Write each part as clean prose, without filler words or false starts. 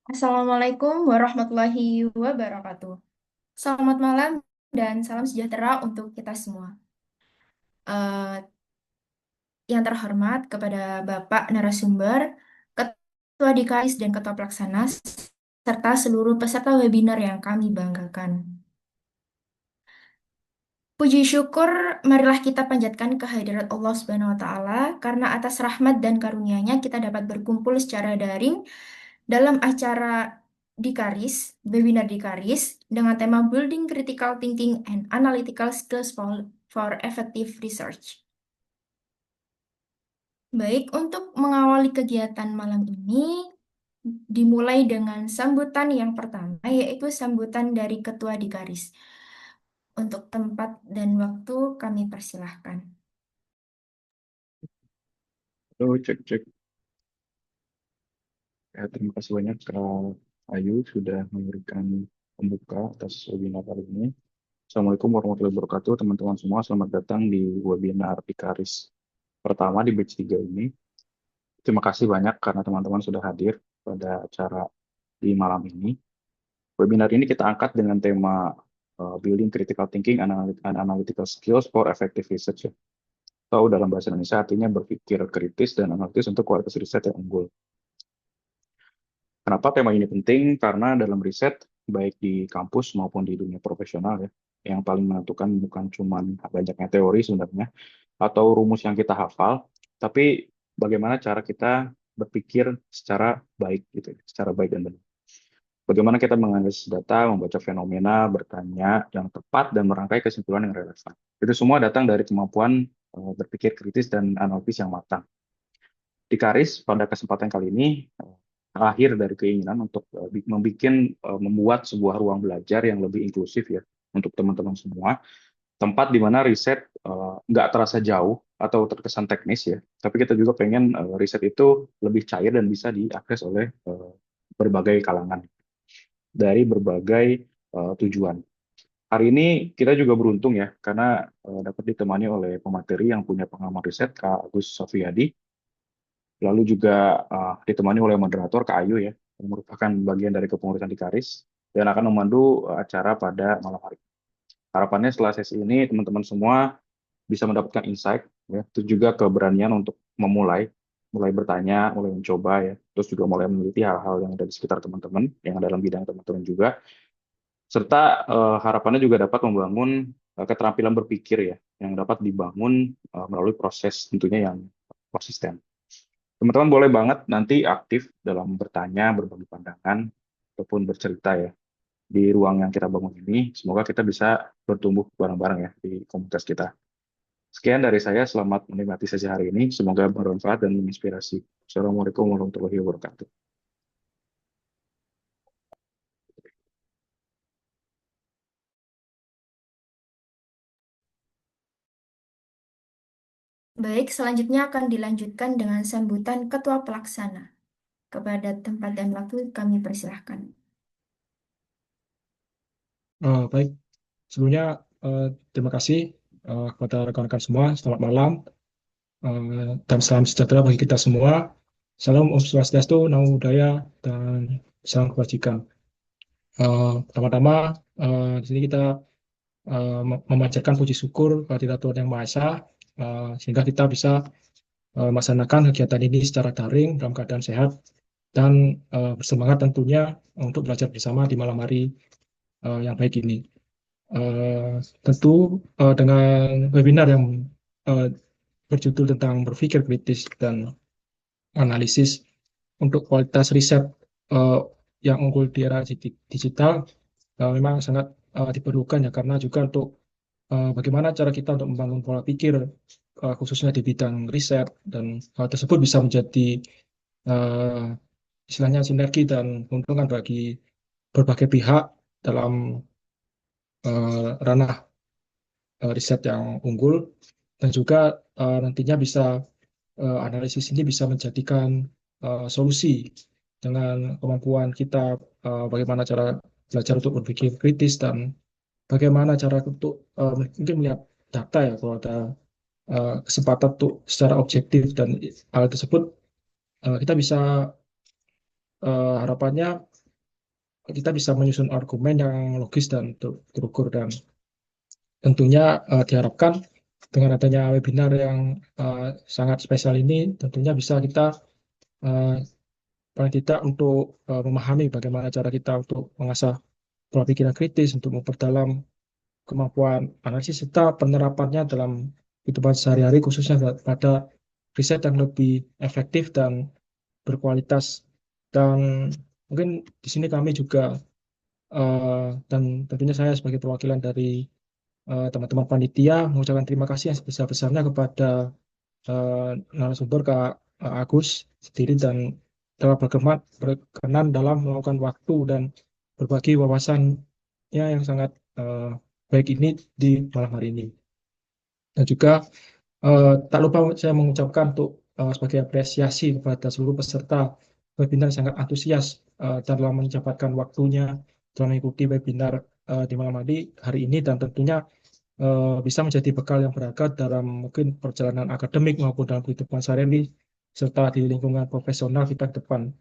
Assalamualaikum warahmatullahi wabarakatuh. Selamat malam dan salam sejahtera untuk kita semua. Eh, yang terhormat kepada Bapak narasumber, Ketua Dikais dan Ketua Pelaksana, serta seluruh peserta webinar yang kami banggakan. Puji syukur, marilah kita panjatkan kehadirat Allah Subhanahu wa Ta'ala, karena atas rahmat dan karunia-Nya kita dapat berkumpul secara daring dalam acara Dikaris, webinar Dikaris, dengan tema Building Critical Thinking and Analytical Skills for Effective Research. Baik, untuk mengawali kegiatan malam ini, dimulai dengan sambutan yang pertama, yaitu sambutan dari Ketua Dikaris. Untuk tempat dan waktu kami persilahkan. Halo, cek cek. Ya, terima kasih banyak Kak Ayu sudah memberikan pembuka atas webinar kali ini. Assalamualaikum warahmatullahi wabarakatuh, teman-teman semua. Selamat datang di webinar Ikaris pertama di batch 3 ini. Terima kasih banyak karena teman-teman sudah hadir pada acara di malam ini. Webinar ini kita angkat dengan tema Building Critical Thinking and Analytical Skills for Effective Research. Ya. Atau dalam bahasa Indonesia artinya berpikir kritis dan analitis untuk kualitas riset yang unggul. Kenapa tema ini penting? Karena dalam riset, baik di kampus maupun di dunia profesional ya, yang paling menentukan bukan cuma banyaknya teori sebenarnya, atau rumus yang kita hafal, tapi bagaimana cara kita berpikir secara baik gitu, secara baik dan benar. Bagaimana kita menganalisis data, membaca fenomena, bertanya yang tepat, dan merangkai kesimpulan yang relevan. Itu semua datang dari kemampuan berpikir kritis dan analitis yang matang. Di Karis, pada kesempatan kali ini, lahir dari keinginan untuk membuat sebuah ruang belajar yang lebih inklusif ya untuk teman-teman semua, tempat di mana riset nggak terasa jauh atau terkesan teknis ya, tapi kita juga pengen riset itu lebih cair dan bisa diakses oleh berbagai kalangan dari berbagai tujuan. Hari ini kita juga beruntung ya, karena dapat ditemani oleh pemateri yang punya pengalaman riset, Kak Agus Sofiyadi, lalu juga ditemani oleh moderator Kak Ayu ya, yang merupakan bagian dari kepengurusan di Karis, dan akan memandu acara pada malam hari. Harapannya setelah sesi ini teman-teman semua bisa mendapatkan insight, ya, terus juga keberanian untuk mulai bertanya, mulai mencoba ya, terus juga mulai meneliti hal-hal yang ada di sekitar teman-teman, yang dalam bidang teman-teman juga, serta harapannya juga dapat membangun keterampilan berpikir ya, yang dapat dibangun melalui proses tentunya yang konsisten. Teman-teman boleh banget nanti aktif dalam bertanya, berbagi pandangan, ataupun bercerita ya di ruang yang kita bangun ini. Semoga kita bisa bertumbuh bareng-bareng ya di komunitas kita. Sekian dari saya, selamat menikmati sesi hari ini. Semoga bermanfaat dan menginspirasi. Assalamualaikum warahmatullahi wabarakatuh. Baik, selanjutnya akan dilanjutkan dengan sambutan Ketua Pelaksana. Kepada tempat dan waktu kami persilahkan. Baik, sebelumnya terima kasih kepada rekan-rekan semua. Selamat malam dan salam sejahtera bagi kita semua. Salam Om Swastiastu, Namo Buddhaya, dan salam kebajikan. Pertama-tama, di sini kita memanjatkan puji syukur kepada Tuhan Yang Maha Esa, sehingga kita bisa melaksanakan kegiatan ini secara daring dalam keadaan sehat dan bersemangat tentunya untuk belajar bersama di malam hari yang baik ini. Tentu dengan webinar yang uh, berjudul tentang berpikir kritis dan analisis untuk kualitas riset uh, yang unggul di era digital memang sangat diperlukan ya, karena juga untuk bagaimana cara kita untuk membangun pola pikir khususnya di bidang riset, dan hal tersebut bisa menjadi uh, istilahnya sinergi dan menguntungkan bagi berbagai pihak dalam ranah riset yang unggul, dan juga nantinya bisa analisis ini bisa menjadikan solusi dengan kemampuan kita bagaimana cara belajar untuk berpikir kritis, dan bagaimana cara untuk mungkin melihat data ya, kalau ada kesempatan untuk secara objektif, dan hal tersebut kita bisa harapannya kita bisa menyusun argumen yang logis dan terukur, dan tentunya diharapkan dengan adanya webinar yang sangat spesial ini tentunya bisa kita eh, paling tidak untuk memahami bagaimana cara kita untuk mengasah pola pikiran kritis, untuk memperdalam kemampuan analisis serta penerapannya dalam kehidupan sehari-hari, khususnya pada riset yang lebih efektif dan berkualitas. Dan mungkin di sini kami juga dan tentunya saya sebagai perwakilan dari teman-teman panitia mengucapkan terima kasih yang sebesar-besarnya kepada narasumber Kak Agus sendiri, dan telah berkenan dalam melakukan waktu dan berbagi wawasannya yang sangat baik ini di malam hari ini. Dan juga tak lupa saya mengucapkan untuk sebagai apresiasi kepada seluruh peserta webinar yang sangat antusias dalam menyempatkan waktunya dalam mengikuti webinar di malam hari ini, dan tentunya bisa menjadi bekal yang berharga dalam mungkin perjalanan akademik maupun dalam kehidupan sehari-hari serta di lingkungan profesional kita ke depan.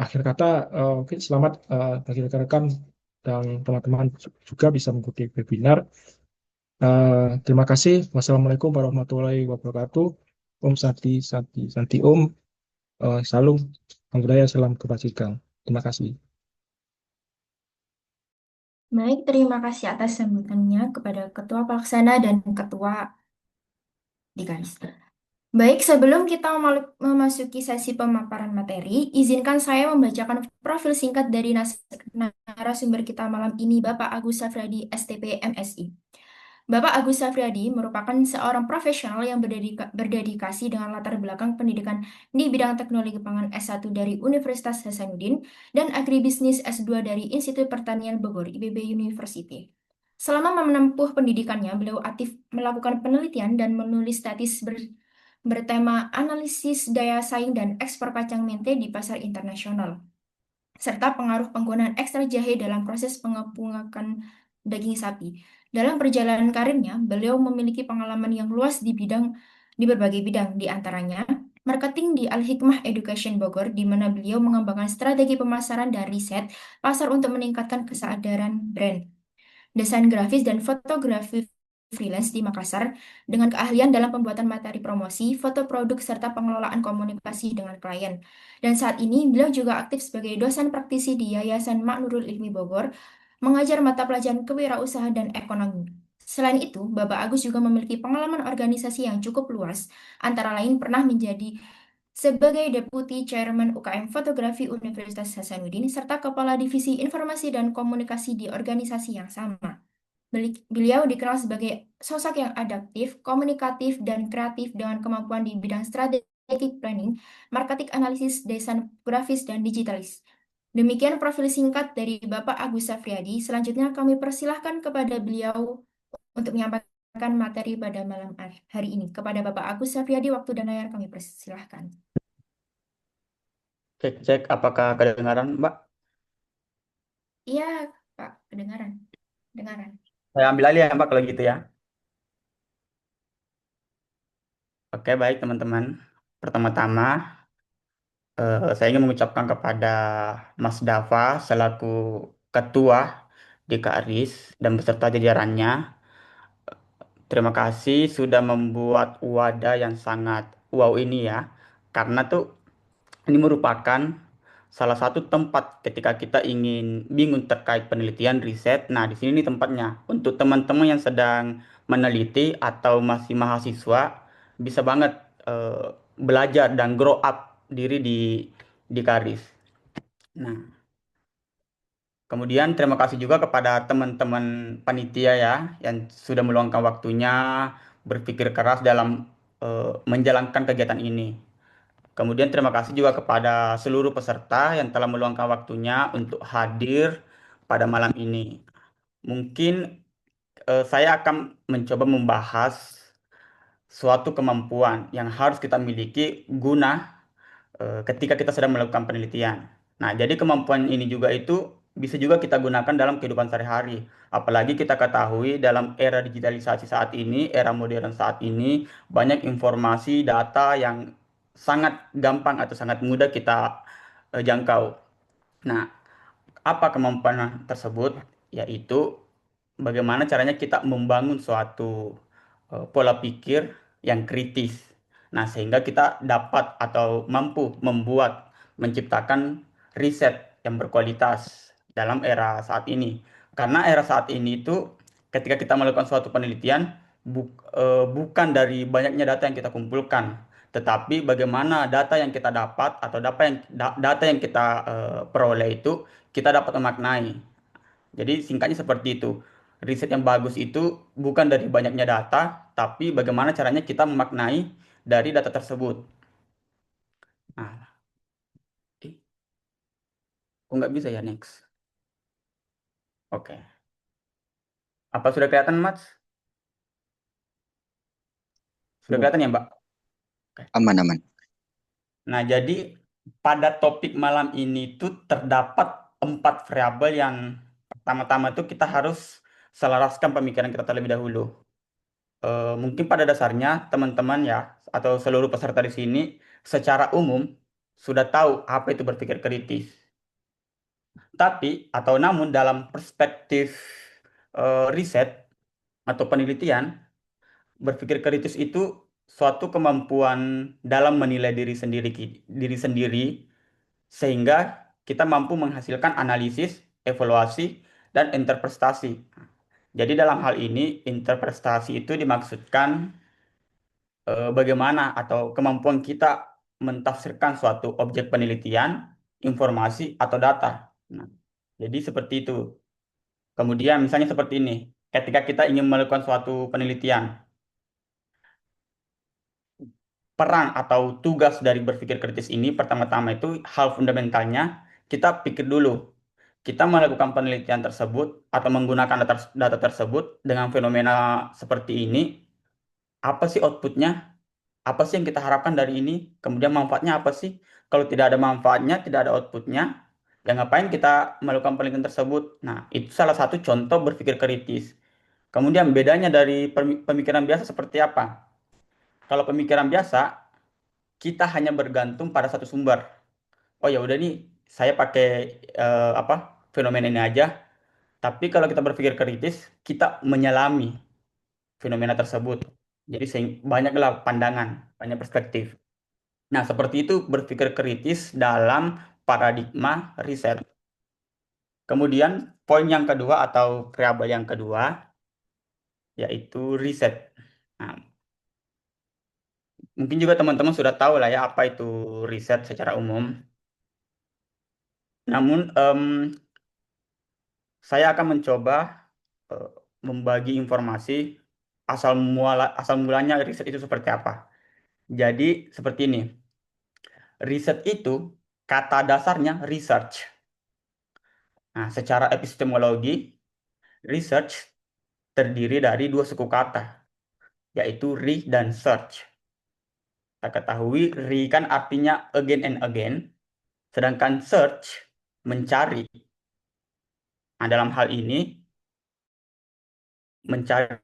Akhir kata, mungkin selamat bagi rekan-rekan dan teman-teman juga bisa mengikuti webinar. Terima kasih. Wassalamualaikum warahmatullahi wabarakatuh. Om Santi, Santi, Santi Om. Salam, Alhamdulillah, salam kebajikan. Terima kasih. Baik, terima kasih atas sambutannya kepada Ketua Pelaksana dan Ketua Dikaris. Baik, sebelum kita memasuki sesi pemaparan materi, izinkan saya membacakan profil singkat dari narasumber kita malam ini, Bapak Agus Safradi, STP MSI. Bapak Agus Safriyadi merupakan seorang profesional yang berdedikasi dengan latar belakang pendidikan di bidang teknologi pangan S1 dari Universitas Hasanuddin dan agribisnis S2 dari Institut Pertanian Bogor, IPB University. Selama menempuh pendidikannya, beliau aktif melakukan penelitian dan menulis tesis bertema analisis daya saing dan ekspor kacang mente di pasar internasional, serta pengaruh penggunaan ekstrak jahe dalam proses pengepungakan daging sapi. Dalam perjalanan karirnya, beliau memiliki pengalaman yang luas di berbagai bidang, di antaranya marketing di Al-Hikmah Education Bogor, di mana beliau mengembangkan strategi pemasaran dan riset pasar untuk meningkatkan kesadaran brand, desain grafis dan fotografi freelance di Makassar, dengan keahlian dalam pembuatan materi promosi, foto produk, serta pengelolaan komunikasi dengan klien. Dan saat ini, beliau juga aktif sebagai dosen praktisi di Yayasan Maknurul Ilmi Bogor, mengajar mata pelajaran kewirausahaan dan ekonomi. Selain itu, Bapak Agus juga memiliki pengalaman organisasi yang cukup luas, antara lain pernah menjadi sebagai Deputi Chairman UKM Fotografi Universitas Hasanuddin, serta Kepala Divisi Informasi dan Komunikasi di organisasi yang sama. Beliau dikenal sebagai sosok yang adaptif, komunikatif, dan kreatif dengan kemampuan di bidang strategic planning, marketing analisis, desain grafis, dan digitalis. Demikian profil singkat dari Bapak Agus Safriyadi. Selanjutnya kami persilahkan kepada beliau untuk menyampaikan materi pada malam hari ini. Kepada Bapak Agus Safriyadi, waktu dan layar kami persilahkan. Cek, cek, apakah kedengaran, Mbak? Iya, Pak, kedengaran. Kedengaran. Saya ambil alih ya, Mbak, kalau gitu ya. Oke, baik, teman-teman. Pertama-tama, saya ingin mengucapkan kepada Mas Dava selaku Ketua DKRIS dan beserta jajarannya, terima kasih sudah membuat wadah yang sangat wow ini ya. Karena tuh ini merupakan salah satu tempat ketika kita ingin bingung terkait penelitian riset. Nah, di sini nih tempatnya untuk teman-teman yang sedang meneliti atau masih mahasiswa bisa banget eh, belajar dan grow up diri di Karis. Nah, kemudian terima kasih juga kepada teman-teman panitia ya yang sudah meluangkan waktunya berpikir keras dalam menjalankan kegiatan ini. Kemudian terima kasih juga kepada seluruh peserta yang telah meluangkan waktunya untuk hadir pada malam ini. Mungkin saya akan mencoba membahas suatu kemampuan yang harus kita miliki guna ketika kita sedang melakukan penelitian. Nah, jadi kemampuan ini juga itu bisa juga kita gunakan dalam kehidupan sehari-hari. Apalagi kita ketahui dalam era digitalisasi saat ini, era modern saat ini, banyak informasi, data yang sangat gampang atau sangat mudah kita jangkau. Nah, Apa kemampuan tersebut? Yaitu bagaimana caranya kita membangun suatu pola pikir yang kritis. Nah, sehingga kita dapat atau mampu membuat, menciptakan riset yang berkualitas dalam era saat ini. Karena era saat ini itu ketika kita melakukan suatu penelitian bukan dari banyaknya data yang kita kumpulkan, tetapi bagaimana data yang kita dapat atau data yang kita peroleh itu kita dapat memaknai. Jadi singkatnya seperti itu. Riset yang bagus itu bukan dari banyaknya data, tapi bagaimana caranya kita memaknai dari data tersebut. Nah, eh, kok nggak bisa ya next? Oke. Apa sudah kelihatan, Mas? Sudah Ya. kelihatan ya, Mbak? Oke. Aman-aman. Nah, jadi pada topik malam ini tuh terdapat 4 variabel yang pertama-tama itu kita harus selaraskan pemikiran kita terlebih dahulu. Mungkin pada dasarnya teman-teman ya atau seluruh peserta di sini secara umum sudah tahu apa itu berpikir kritis. Tapi atau namun dalam perspektif riset atau penelitian, berpikir kritis itu suatu kemampuan dalam menilai diri sendiri sehingga kita mampu menghasilkan analisis, evaluasi, dan interpretasi. Jadi dalam hal ini interpretasi itu dimaksudkan bagaimana atau kemampuan kita mentafsirkan suatu objek penelitian, informasi, atau data. Nah, jadi seperti itu. Kemudian misalnya seperti ini, ketika kita ingin melakukan suatu penelitian, peran atau tugas dari berpikir kritis ini pertama-tama itu hal fundamentalnya kita pikir dulu. Kita melakukan penelitian tersebut atau menggunakan data tersebut dengan fenomena seperti ini, apa sih outputnya? Apa sih yang kita harapkan dari ini? Kemudian manfaatnya apa sih? Kalau tidak ada manfaatnya, tidak ada outputnya, ya ngapain kita melakukan penelitian tersebut? Nah, itu salah satu contoh berpikir kritis. Kemudian bedanya dari pemikiran biasa seperti apa? Kalau pemikiran biasa, kita hanya bergantung pada satu sumber. Oh ya udah nih, saya pakai apa fenomena ini aja. Tapi kalau kita berpikir kritis, kita menyelami fenomena tersebut. Jadi banyaklah pandangan, banyak perspektif. Nah, seperti itu berpikir kritis dalam paradigma riset. Kemudian, poin yang kedua atau variabel yang kedua yaitu riset. Nah, mungkin juga teman-teman sudah tahu lah ya apa itu riset secara umum. Namun, saya akan mencoba eh, membagi informasi asal mulanya riset itu seperti apa. Jadi, seperti ini. Riset itu kata dasarnya research. Nah, secara epistemologi, research terdiri dari dua suku kata, yaitu re dan search. Kita ketahui re kan artinya again and again, sedangkan search mencari. Nah, dalam hal ini mencari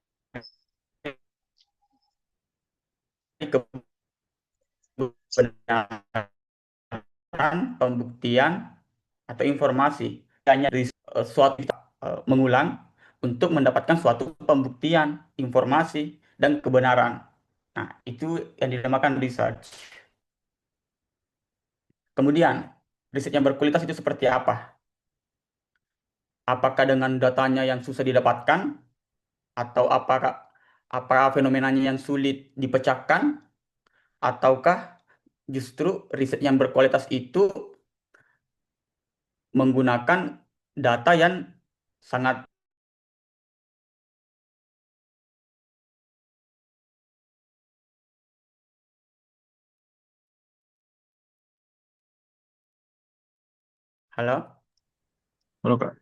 kebenaran, pembuktian atau informasi. Hanya suatu mengulang untuk mendapatkan suatu pembuktian, informasi dan kebenaran. Nah, itu yang dinamakan research. Kemudian, riset yang berkualitas itu seperti apa? Apakah dengan datanya yang susah didapatkan atau apakah fenomenanya yang sulit dipecahkan ataukah justru riset yang berkualitas itu menggunakan data yang sangat halo, Halo Kak.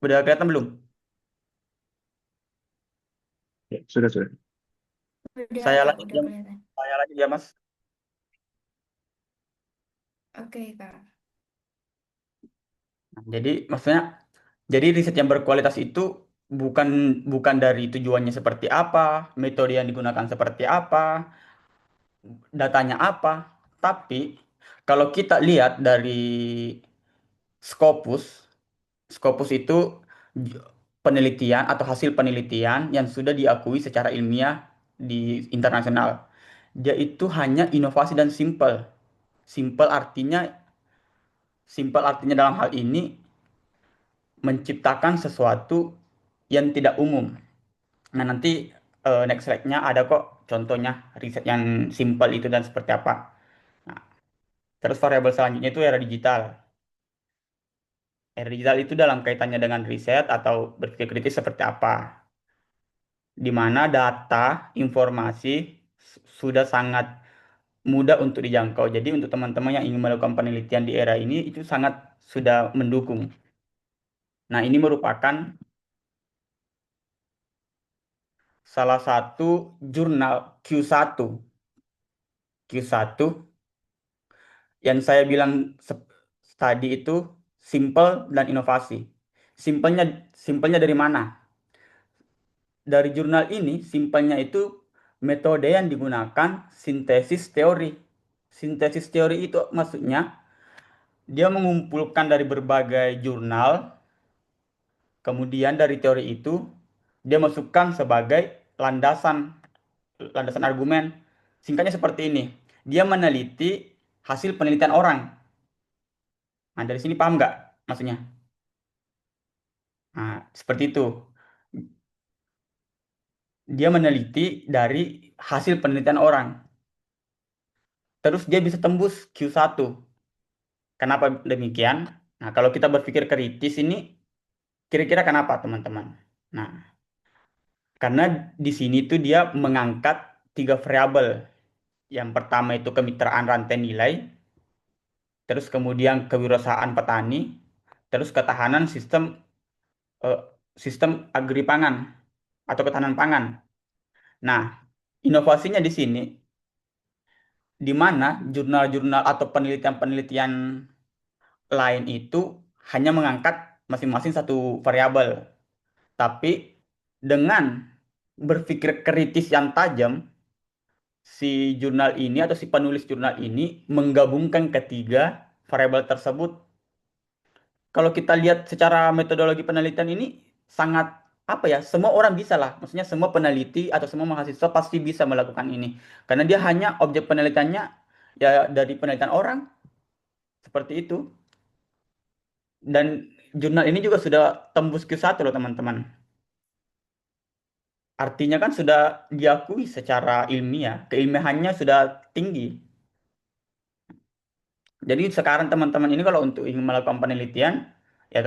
udah kelihatan belum? Ya, sudah. Udah Saya Kak, lanjut udah ya, kelihatan. Mas. Oke Kak. Nah, jadi maksudnya jadi riset yang berkualitas itu bukan bukan dari tujuannya seperti apa, metode yang digunakan seperti apa, datanya apa. Tapi kalau kita lihat dari Scopus, Scopus itu j- penelitian atau hasil penelitian yang sudah diakui secara ilmiah di internasional. Dia itu hanya inovasi dan simple. Simple artinya, simple artinya dalam hal ini menciptakan sesuatu yang tidak umum. Nah, nanti next slide-nya ada kok contohnya riset yang simple itu dan seperti apa. Nah, terus variabel selanjutnya itu era digital. Era digital itu dalam kaitannya dengan riset atau berpikir kritis seperti apa. Di mana data, informasi sudah sangat mudah untuk dijangkau. Jadi untuk teman-teman yang ingin melakukan penelitian di era ini itu sangat sudah mendukung. Nah, ini merupakan salah satu jurnal Q1 yang saya bilang tadi itu simple dan inovasi. Simpelnya simpelnya dari mana? Dari jurnal ini, simpelnya itu metode yang digunakan sintesis teori. Sintesis teori itu maksudnya dia mengumpulkan dari berbagai jurnal, kemudian dari teori itu dia masukkan sebagai landasan landasan argumen. Singkatnya seperti ini. Dia meneliti hasil penelitian orang. Nah, dari sini paham nggak maksudnya? Nah, seperti itu. Dia meneliti dari hasil penelitian orang. Terus dia bisa tembus Q1. Kenapa demikian? Nah, kalau kita berpikir kritis ini, kira-kira kenapa, teman-teman? Nah, karena di sini tuh dia mengangkat tiga variabel. Yang pertama itu kemitraan rantai nilai, terus kemudian kewirausahaan petani, terus ketahanan eh, sistem agri pangan atau ketahanan pangan. Nah, inovasinya di sini, di mana jurnal-jurnal atau penelitian-penelitian lain itu hanya mengangkat masing-masing satu variabel. Tapi dengan berpikir kritis yang tajam, si jurnal ini atau si penulis jurnal ini menggabungkan ketiga variabel tersebut. Kalau kita lihat secara metodologi penelitian ini sangat apa ya, semua orang bisa lah. Maksudnya semua peneliti atau semua mahasiswa pasti bisa melakukan ini. Karena dia hanya objek penelitiannya ya dari penelitian orang seperti itu. Dan jurnal ini juga sudah tembus Q1 loh teman-teman. Artinya kan sudah diakui secara ilmiah, keilmiahannya sudah tinggi. Jadi sekarang teman-teman ini kalau untuk ingin melakukan penelitian, ya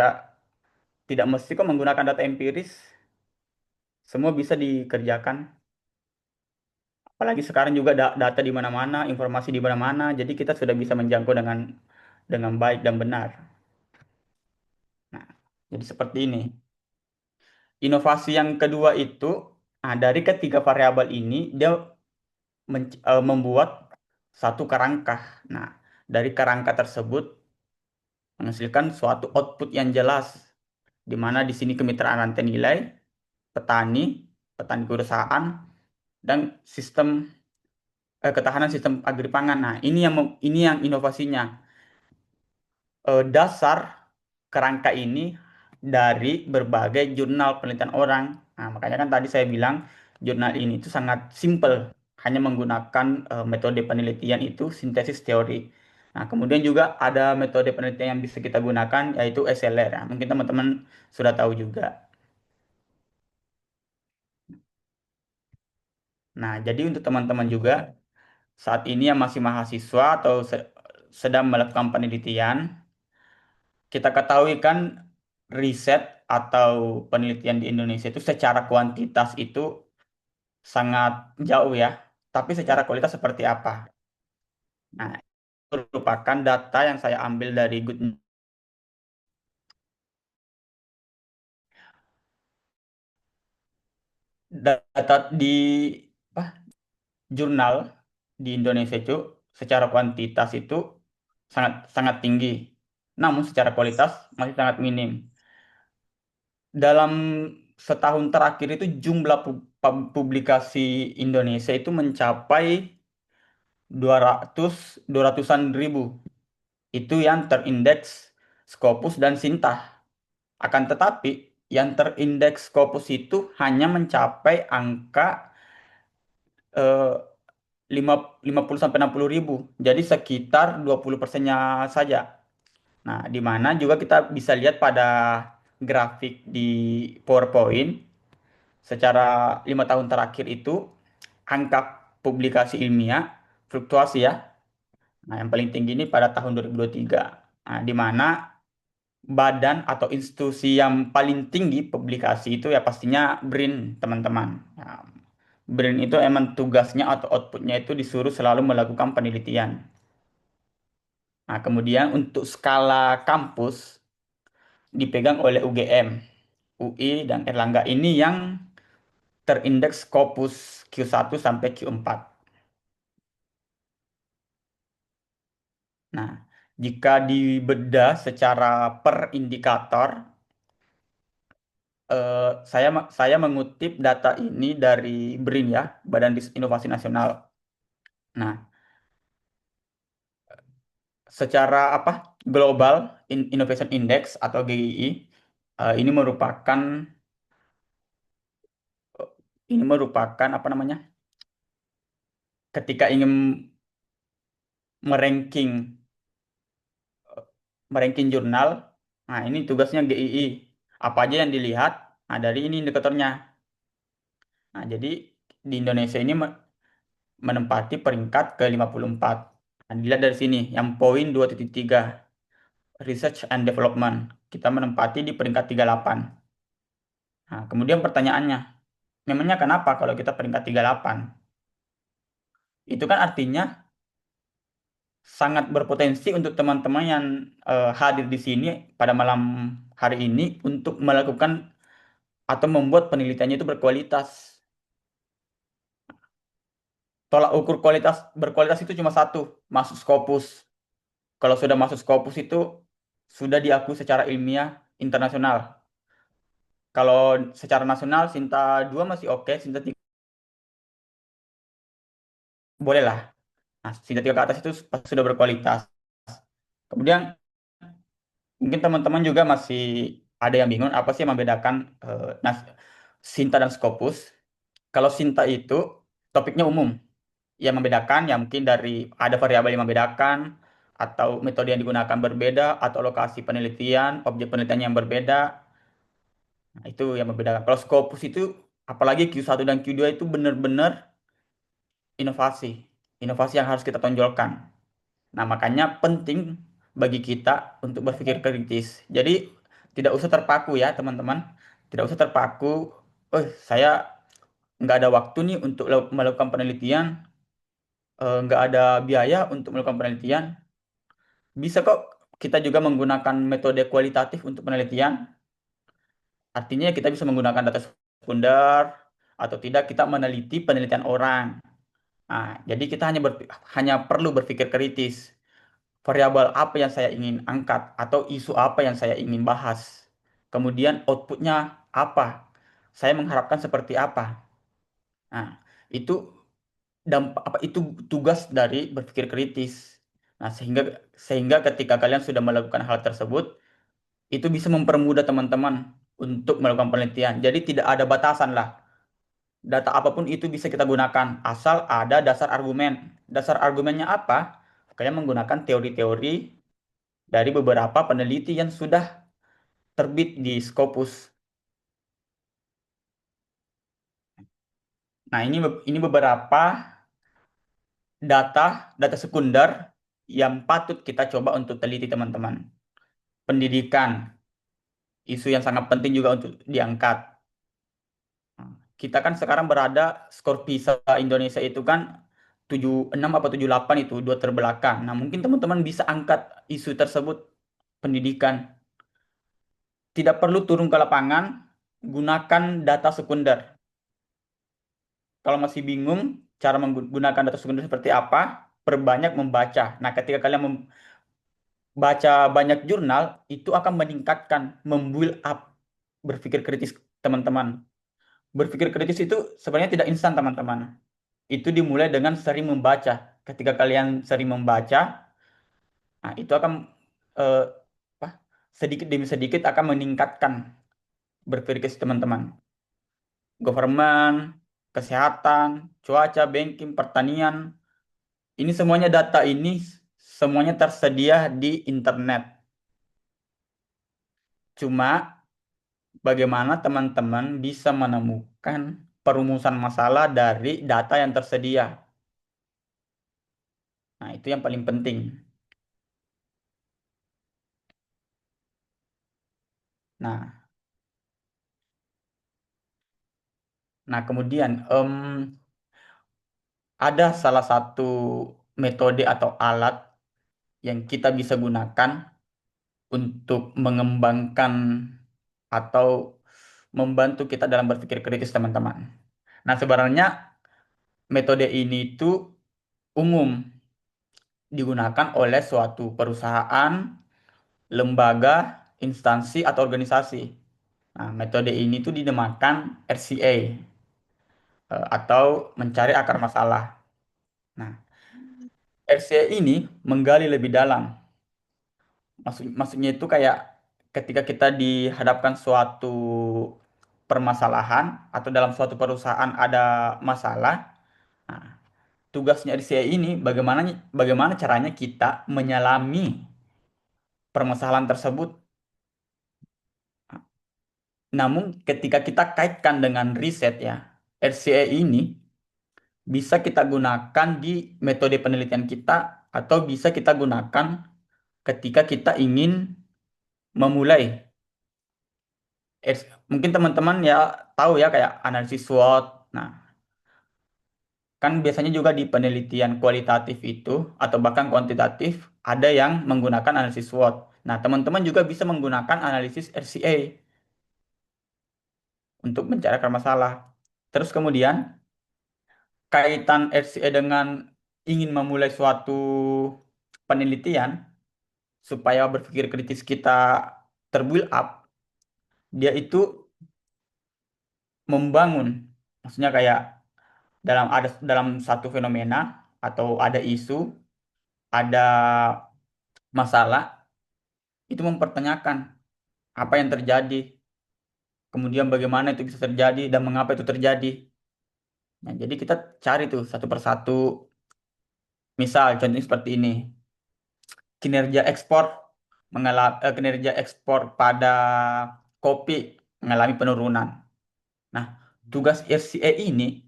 tidak mesti kok menggunakan data empiris, semua bisa dikerjakan. Apalagi sekarang juga data di mana-mana, informasi di mana-mana, jadi kita sudah bisa menjangkau dengan baik dan benar. Nah, jadi seperti ini. Inovasi yang kedua itu, nah, dari ketiga variabel ini dia membuat satu kerangka. Nah, dari kerangka tersebut menghasilkan suatu output yang jelas, di mana di sini kemitraan rantai nilai, petani, petani perusahaan, dan ketahanan sistem agri pangan. Nah, ini yang inovasinya. Dasar kerangka ini dari berbagai jurnal penelitian orang. Nah, makanya kan tadi saya bilang jurnal ini itu sangat simple, hanya menggunakan metode penelitian itu sintesis teori. Nah, kemudian juga ada metode penelitian yang bisa kita gunakan yaitu SLR. Ya. Mungkin teman-teman sudah tahu juga. Nah, jadi untuk teman-teman juga saat ini yang masih mahasiswa atau sedang melakukan penelitian, kita ketahui kan riset atau penelitian di Indonesia itu secara kuantitas itu sangat jauh ya. Tapi secara kualitas seperti apa? Nah, itu merupakan data yang saya ambil dari Good data di apa, jurnal di Indonesia itu secara kuantitas itu sangat sangat tinggi. Namun secara kualitas masih sangat minim. Dalam setahun terakhir itu jumlah publikasi Indonesia itu mencapai 200-an ribu. Itu yang terindeks Scopus dan Sintah. Akan tetapi yang terindeks Scopus itu hanya mencapai angka eh, 50 sampai 60 ribu. Jadi sekitar 20%-nya saja. Nah, di mana juga kita bisa lihat pada grafik di PowerPoint secara 5 tahun terakhir itu angka publikasi ilmiah fluktuasi ya. Nah, yang paling tinggi ini pada tahun 2023. Nah, di mana badan atau institusi yang paling tinggi publikasi itu ya pastinya BRIN, teman-teman. Nah, BRIN itu emang tugasnya atau outputnya itu disuruh selalu melakukan penelitian. Nah, kemudian untuk skala kampus dipegang oleh UGM, UI, dan Erlangga ini yang terindeks Scopus Q1 sampai Q4. Nah, jika dibedah secara per indikator, saya mengutip data ini dari BRIN ya, Badan Inovasi Nasional. Nah, secara apa? Global Innovation Index atau GII, ini merupakan apa namanya? Ketika ingin meranking meranking jurnal, nah ini tugasnya GII. Apa aja yang dilihat? Nah, dari ini indikatornya. Nah, jadi di Indonesia ini menempati peringkat ke-54. Nah, dilihat dari sini, yang poin 2.3, Research and Development. Kita menempati di peringkat 38. Nah, kemudian pertanyaannya, memangnya kenapa kalau kita peringkat 38? Itu kan artinya sangat berpotensi untuk teman-teman yang hadir di sini pada malam hari ini untuk melakukan atau membuat penelitiannya itu berkualitas. Tolak ukur berkualitas itu cuma satu, masuk Scopus. Kalau sudah masuk Scopus itu sudah diakui secara ilmiah internasional. Kalau secara nasional Sinta 2 masih oke, Sinta 3 boleh lah. Nah, Sinta 3 ke atas itu sudah berkualitas. Kemudian mungkin teman-teman juga masih ada yang bingung apa sih yang membedakan Sinta dan Scopus. Kalau Sinta itu topiknya umum. Yang membedakan ya mungkin dari ada variabel yang membedakan atau metode yang digunakan berbeda atau lokasi penelitian, objek penelitian yang berbeda. Nah, itu yang membedakan. Kalau Scopus itu apalagi Q1 dan Q2 itu benar-benar inovasi. Inovasi yang harus kita tonjolkan. Nah, makanya penting bagi kita untuk berpikir kritis. Jadi tidak usah terpaku ya, teman-teman. Tidak usah terpaku, oh saya nggak ada waktu nih untuk melakukan penelitian, nggak ada biaya untuk melakukan penelitian. Bisa kok kita juga menggunakan metode kualitatif untuk penelitian. Artinya kita bisa menggunakan data sekunder atau tidak kita meneliti penelitian orang. Nah, jadi kita hanya perlu berpikir kritis. Variabel apa yang saya ingin angkat atau isu apa yang saya ingin bahas. Kemudian outputnya apa? Saya mengharapkan seperti apa? Nah, itu dampak apa itu tugas dari berpikir kritis. Nah, sehingga ketika kalian sudah melakukan hal tersebut, itu bisa mempermudah teman-teman untuk melakukan penelitian. Jadi tidak ada batasan lah. Data apapun itu bisa kita gunakan, asal ada dasar argumen. Dasar argumennya apa? Kalian menggunakan teori-teori dari beberapa peneliti yang sudah terbit di Scopus. Nah, ini beberapa data sekunder yang patut kita coba untuk teliti teman-teman. Pendidikan, isu yang sangat penting juga untuk diangkat. Kita kan sekarang berada skor PISA Indonesia itu kan 76 apa 78 itu dua terbelakang. Nah, mungkin teman-teman bisa angkat isu tersebut pendidikan. Tidak perlu turun ke lapangan, gunakan data sekunder. Kalau masih bingung cara menggunakan data sekunder seperti apa, perbanyak membaca. Nah, ketika kalian membaca banyak jurnal, itu akan meningkatkan, membuild up berpikir kritis teman-teman. Berpikir kritis itu sebenarnya tidak instan, teman-teman. Itu dimulai dengan sering membaca. ketika kalian sering membaca, nah itu akan eh, apa, sedikit demi sedikit akan meningkatkan berverifikasi teman-teman. Government, kesehatan, cuaca, banking, pertanian, ini semuanya data ini semuanya tersedia di internet. Cuma bagaimana teman-teman bisa menemukan perumusan masalah dari data yang tersedia. Nah, itu yang paling penting. Nah, kemudian ada salah satu metode atau alat yang kita bisa gunakan untuk mengembangkan atau membantu kita dalam berpikir kritis, teman-teman. Nah, sebenarnya metode ini itu umum digunakan oleh suatu perusahaan, lembaga, instansi, atau organisasi. Nah, metode ini tuh dinamakan RCA, atau mencari akar masalah. Nah, RCA ini menggali lebih dalam. Maksudnya itu kayak ketika kita dihadapkan suatu permasalahan atau dalam suatu perusahaan ada masalah, nah, tugasnya RCA ini bagaimana bagaimana caranya kita menyelami permasalahan tersebut. Namun ketika kita kaitkan dengan riset ya, RCA ini bisa kita gunakan di metode penelitian kita atau bisa kita gunakan ketika kita ingin memulai. Mungkin teman-teman ya tahu ya kayak analisis SWOT. Nah, kan biasanya juga di penelitian kualitatif itu atau bahkan kuantitatif ada yang menggunakan analisis SWOT. Nah, teman-teman juga bisa menggunakan analisis RCA untuk mencari akar masalah. Terus kemudian kaitan RCA dengan ingin memulai suatu penelitian supaya berpikir kritis kita terbuild up, dia itu membangun, maksudnya kayak dalam satu fenomena atau ada isu, ada masalah, itu mempertanyakan apa yang terjadi, kemudian bagaimana itu bisa terjadi dan mengapa itu terjadi. Nah, jadi kita cari tuh satu persatu. Misal contohnya seperti ini. Kinerja ekspor pada kopi mengalami penurunan. Nah, tugas RCA ini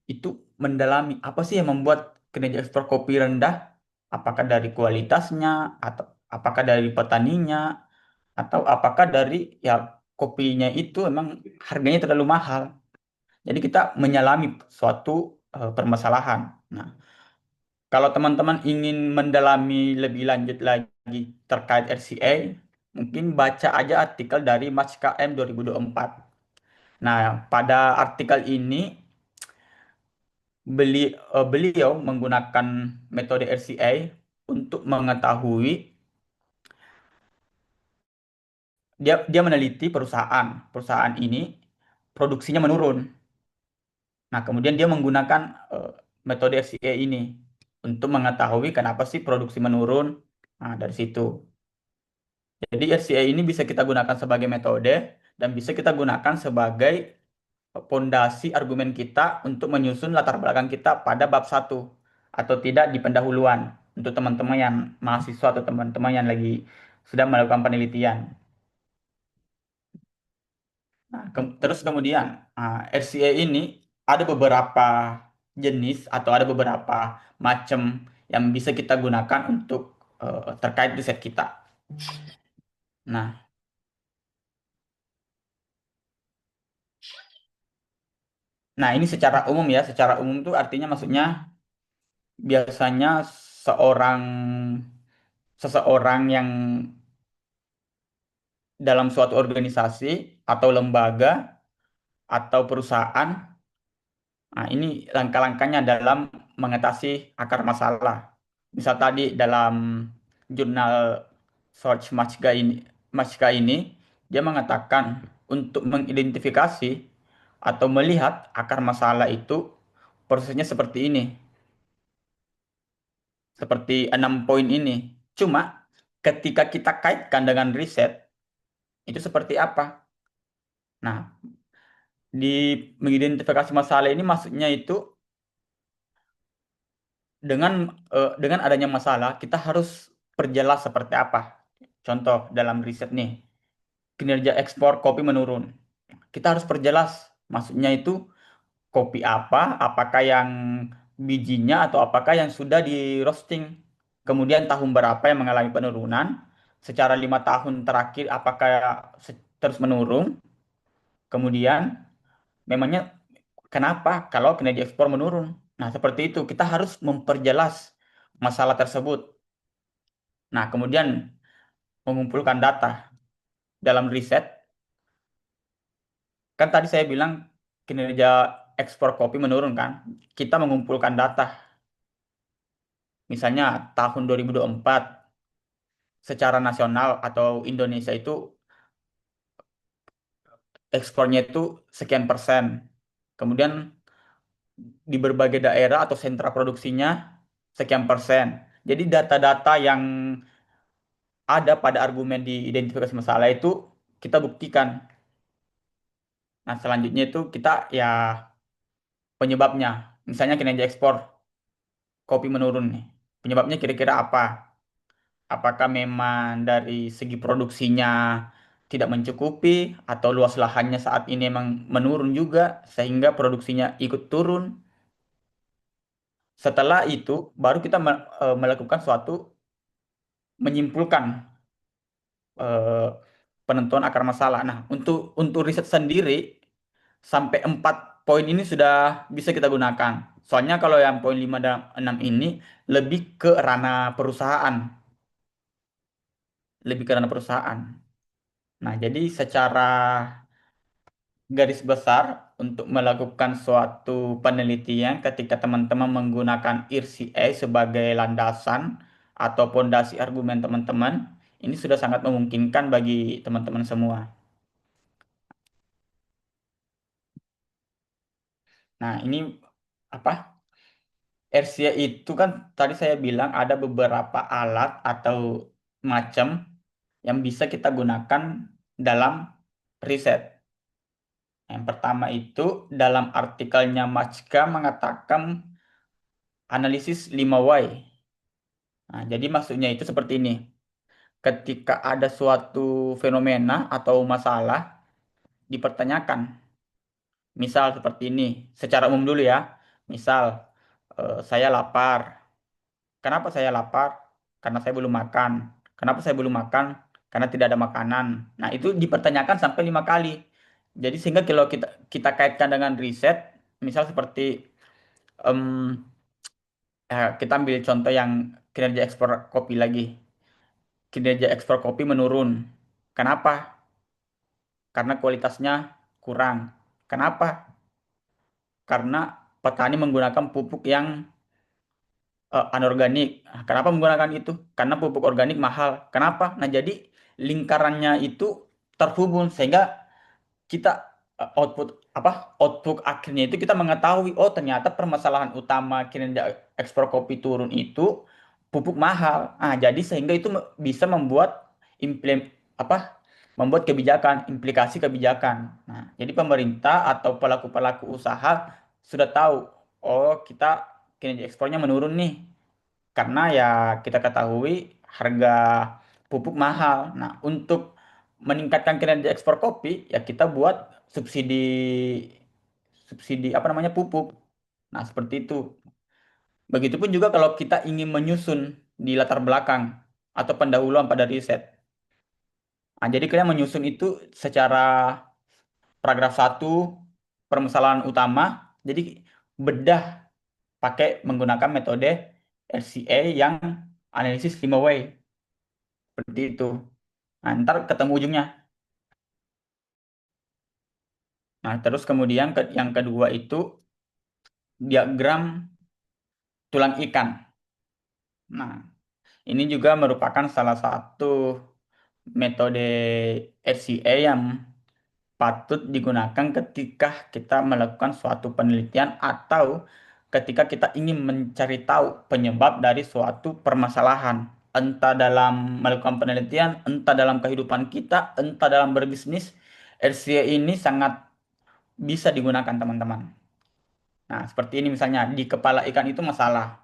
itu mendalami apa sih yang membuat kinerja ekspor kopi rendah? Apakah dari kualitasnya, atau apakah dari petaninya, atau apakah dari ya kopinya itu memang harganya terlalu mahal. Jadi kita menyelami suatu permasalahan. Nah, kalau teman-teman ingin mendalami lebih lanjut lagi terkait RCA, mungkin baca aja artikel dari Mas KM 2024. Nah, pada artikel ini beliau menggunakan metode RCA untuk mengetahui, dia meneliti perusahaan ini produksinya menurun. Nah, kemudian dia menggunakan eh, metode RCA ini untuk mengetahui kenapa sih produksi menurun. Nah, dari situ. Jadi RCA ini bisa kita gunakan sebagai metode dan bisa kita gunakan sebagai pondasi argumen kita untuk menyusun latar belakang kita pada bab satu atau tidak di pendahuluan untuk teman-teman yang mahasiswa atau teman-teman yang lagi sedang melakukan penelitian. Nah, terus kemudian RCA ini ada beberapa jenis atau ada beberapa macam yang bisa kita gunakan untuk terkait riset kita. Nah, ini secara umum ya, secara umum itu artinya maksudnya biasanya seorang seseorang yang dalam suatu organisasi atau lembaga atau perusahaan, nah ini langkah-langkahnya dalam mengatasi akar masalah. Misal tadi dalam jurnal Search Machka ini dia mengatakan untuk mengidentifikasi atau melihat akar masalah itu prosesnya seperti ini. seperti 6 poin ini. Cuma ketika kita kaitkan dengan riset, itu seperti apa? Nah, di mengidentifikasi masalah ini maksudnya itu dengan dengan adanya masalah, kita harus perjelas seperti apa. Contoh dalam riset nih, kinerja ekspor kopi menurun. Kita harus perjelas, maksudnya itu kopi apa, apakah yang bijinya atau apakah yang sudah di roasting. Kemudian tahun berapa yang mengalami penurunan, secara 5 tahun terakhir apakah terus menurun. Kemudian memangnya kenapa kalau kinerja ekspor menurun. Nah, seperti itu kita harus memperjelas masalah tersebut. Nah, kemudian mengumpulkan data dalam riset. Kan tadi saya bilang kinerja ekspor kopi menurun kan. Kita mengumpulkan data. Misalnya tahun 2024 secara nasional atau Indonesia itu ekspornya itu sekian persen. Kemudian di berbagai daerah atau sentra produksinya sekian persen. Jadi data-data yang ada pada argumen di identifikasi masalah itu kita buktikan. Nah, selanjutnya itu kita ya penyebabnya. Misalnya kinerja ekspor kopi menurun nih. Penyebabnya kira-kira apa? Apakah memang dari segi produksinya tidak mencukupi atau luas lahannya saat ini memang menurun juga sehingga produksinya ikut turun. Setelah itu baru kita melakukan suatu menyimpulkan eh, penentuan akar masalah. Nah, untuk riset sendiri sampai 4 poin ini sudah bisa kita gunakan. Soalnya kalau yang poin 5 dan 6 ini lebih ke ranah perusahaan, lebih ke ranah perusahaan. Nah, jadi secara garis besar untuk melakukan suatu penelitian ketika teman-teman menggunakan RCA sebagai landasan atau pondasi argumen teman-teman, ini sudah sangat memungkinkan bagi teman-teman semua. Nah, ini apa? RCA itu kan tadi saya bilang ada beberapa alat atau macam yang bisa kita gunakan dalam riset. Yang pertama itu dalam artikelnya Majka mengatakan analisis 5 why. Nah, jadi maksudnya itu seperti ini. Ketika ada suatu fenomena atau masalah dipertanyakan. Misal seperti ini, secara umum dulu ya. Misal saya lapar. Kenapa saya lapar? Karena saya belum makan. Kenapa saya belum makan? Karena tidak ada makanan. Nah, itu dipertanyakan sampai 5 kali. Jadi sehingga kalau kita kita kaitkan dengan riset, misal seperti em, kita ambil contoh yang kinerja ekspor kopi lagi. Kinerja ekspor kopi menurun. Kenapa? Karena kualitasnya kurang. Kenapa? Karena petani menggunakan pupuk yang anorganik. Nah, kenapa menggunakan itu? Karena pupuk organik mahal. Kenapa? Nah, jadi lingkarannya itu terhubung sehingga kita output apa? Output akhirnya itu kita mengetahui oh ternyata permasalahan utama kinerja ekspor kopi turun itu pupuk mahal. Ah, jadi sehingga itu bisa membuat implement apa? Membuat kebijakan, implikasi kebijakan. Nah, jadi pemerintah atau pelaku-pelaku usaha sudah tahu, oh kita kinerja ekspornya menurun nih karena ya kita ketahui harga pupuk mahal. Nah, untuk meningkatkan kinerja ekspor kopi, ya kita buat subsidi subsidi apa namanya pupuk. Nah, seperti itu. Begitupun juga kalau kita ingin menyusun di latar belakang atau pendahuluan pada riset. Nah, jadi kalian menyusun itu secara paragraf satu permasalahan utama. Jadi bedah pakai menggunakan metode RCA yang analisis 5 way. Seperti itu. Nah, ntar ketemu ujungnya. Nah, terus kemudian yang kedua itu diagram tulang ikan. Nah, ini juga merupakan salah satu metode RCA yang patut digunakan ketika kita melakukan suatu penelitian atau ketika kita ingin mencari tahu penyebab dari suatu permasalahan, entah dalam melakukan penelitian, entah dalam kehidupan kita, entah dalam berbisnis. RCA ini sangat bisa digunakan teman-teman. Nah, seperti ini misalnya di kepala ikan itu masalah.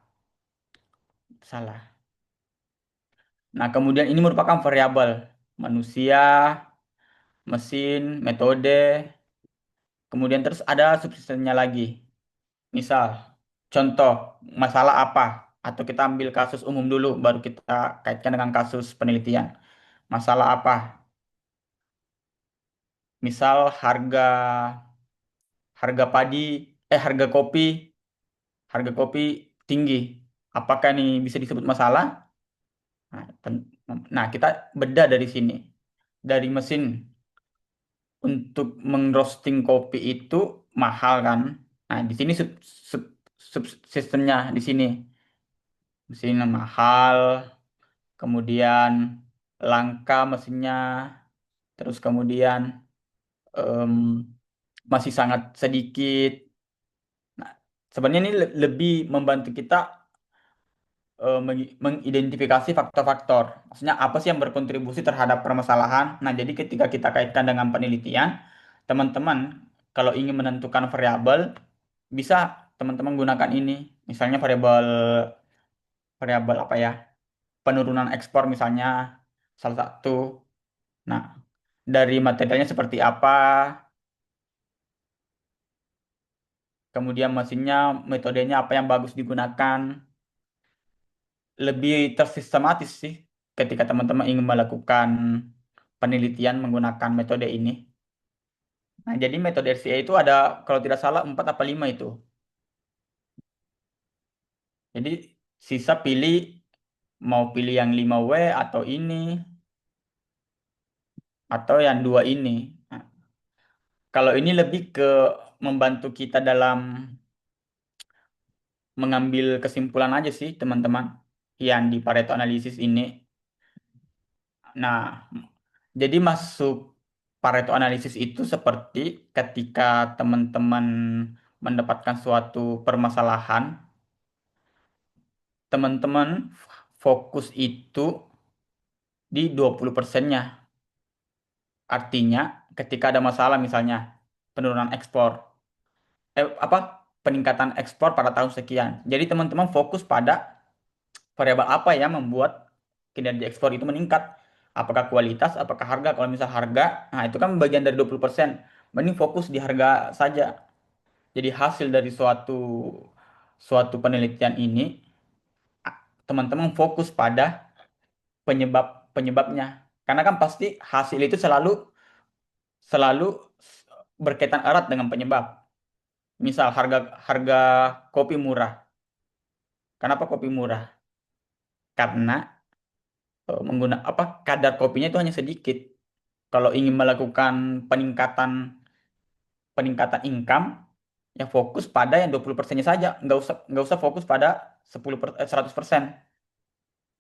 Salah. Nah, kemudian ini merupakan variabel manusia, mesin, metode, kemudian terus ada subsistemnya lagi. Misal, contoh masalah apa? Atau kita ambil kasus umum dulu, baru kita kaitkan dengan kasus penelitian. Masalah apa? Misal harga padi, harga kopi tinggi. Apakah ini bisa disebut masalah? Nah, nah, kita beda dari sini. Dari mesin untuk mengroasting kopi itu mahal kan? Nah, di sini sistemnya di sini. Mesinnya mahal, kemudian langka mesinnya, terus kemudian em, masih sangat sedikit. Nah, sebenarnya ini lebih membantu kita mengidentifikasi faktor-faktor. Maksudnya apa sih yang berkontribusi terhadap permasalahan. Nah, jadi ketika kita kaitkan dengan penelitian, teman-teman kalau ingin menentukan variabel, bisa teman-teman gunakan ini. Misalnya variabel variabel apa ya? Penurunan ekspor misalnya salah satu. Nah, dari materialnya seperti apa, kemudian mesinnya, metodenya apa yang bagus digunakan, lebih tersistematis sih ketika teman-teman ingin melakukan penelitian menggunakan metode ini. Nah, jadi metode RCA itu ada kalau tidak salah 4 apa 5 itu. Jadi sisa pilih mau pilih yang 5W atau ini atau yang dua ini. Nah, kalau ini lebih ke membantu kita dalam mengambil kesimpulan aja sih teman-teman yang di Pareto analisis ini. Nah, jadi masuk Pareto analisis itu seperti ketika teman-teman mendapatkan suatu permasalahan, teman-teman fokus itu di 20%-nya. Artinya ketika ada masalah misalnya penurunan ekspor, apa peningkatan ekspor pada tahun sekian. Jadi teman-teman fokus pada variabel apa yang membuat kinerja ekspor itu meningkat. Apakah kualitas, apakah harga? Kalau misal harga, nah itu kan bagian dari 20%. Mending fokus di harga saja. Jadi hasil dari suatu suatu penelitian ini, teman-teman fokus pada penyebabnya. Karena kan pasti hasil itu selalu selalu berkaitan erat dengan penyebab. Misal harga harga kopi murah. Kenapa kopi murah? Karena apa kadar kopinya itu hanya sedikit. Kalau ingin melakukan peningkatan peningkatan income, ya fokus pada yang 20%-nya saja, nggak usah fokus pada 100%.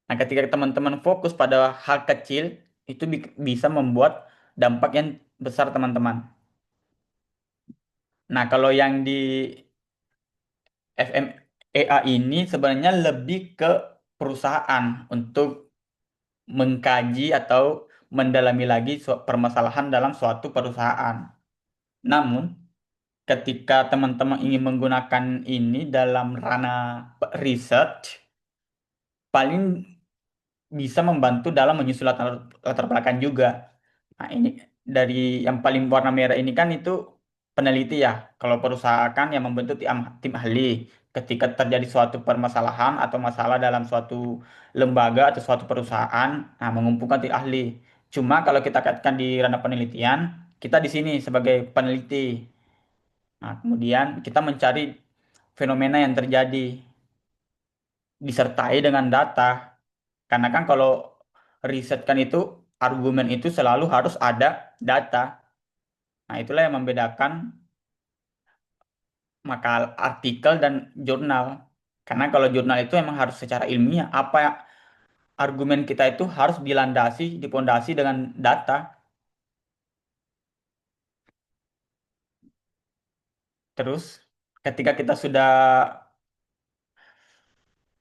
Nah, ketika teman-teman fokus pada hal kecil, itu bisa membuat dampak yang besar teman-teman. Nah, kalau yang di FMEA ini sebenarnya lebih ke perusahaan untuk mengkaji atau mendalami lagi permasalahan dalam suatu perusahaan. Namun, ketika teman-teman ingin menggunakan ini dalam ranah research, paling bisa membantu dalam menyusun latar belakang juga. Nah, ini dari yang paling warna merah ini kan itu peneliti ya. Kalau perusahaan yang membentuk tim ahli ketika terjadi suatu permasalahan atau masalah dalam suatu lembaga atau suatu perusahaan, nah mengumpulkan tim ahli. Cuma kalau kita kaitkan di ranah penelitian, kita di sini sebagai peneliti. Nah, kemudian kita mencari fenomena yang terjadi disertai dengan data. Karena kan kalau riset kan itu argumen itu selalu harus ada data. Nah, itulah yang membedakan makal artikel dan jurnal. Karena kalau jurnal itu emang harus secara ilmiah. Argumen kita itu harus dipondasi dengan data. Terus ketika kita sudah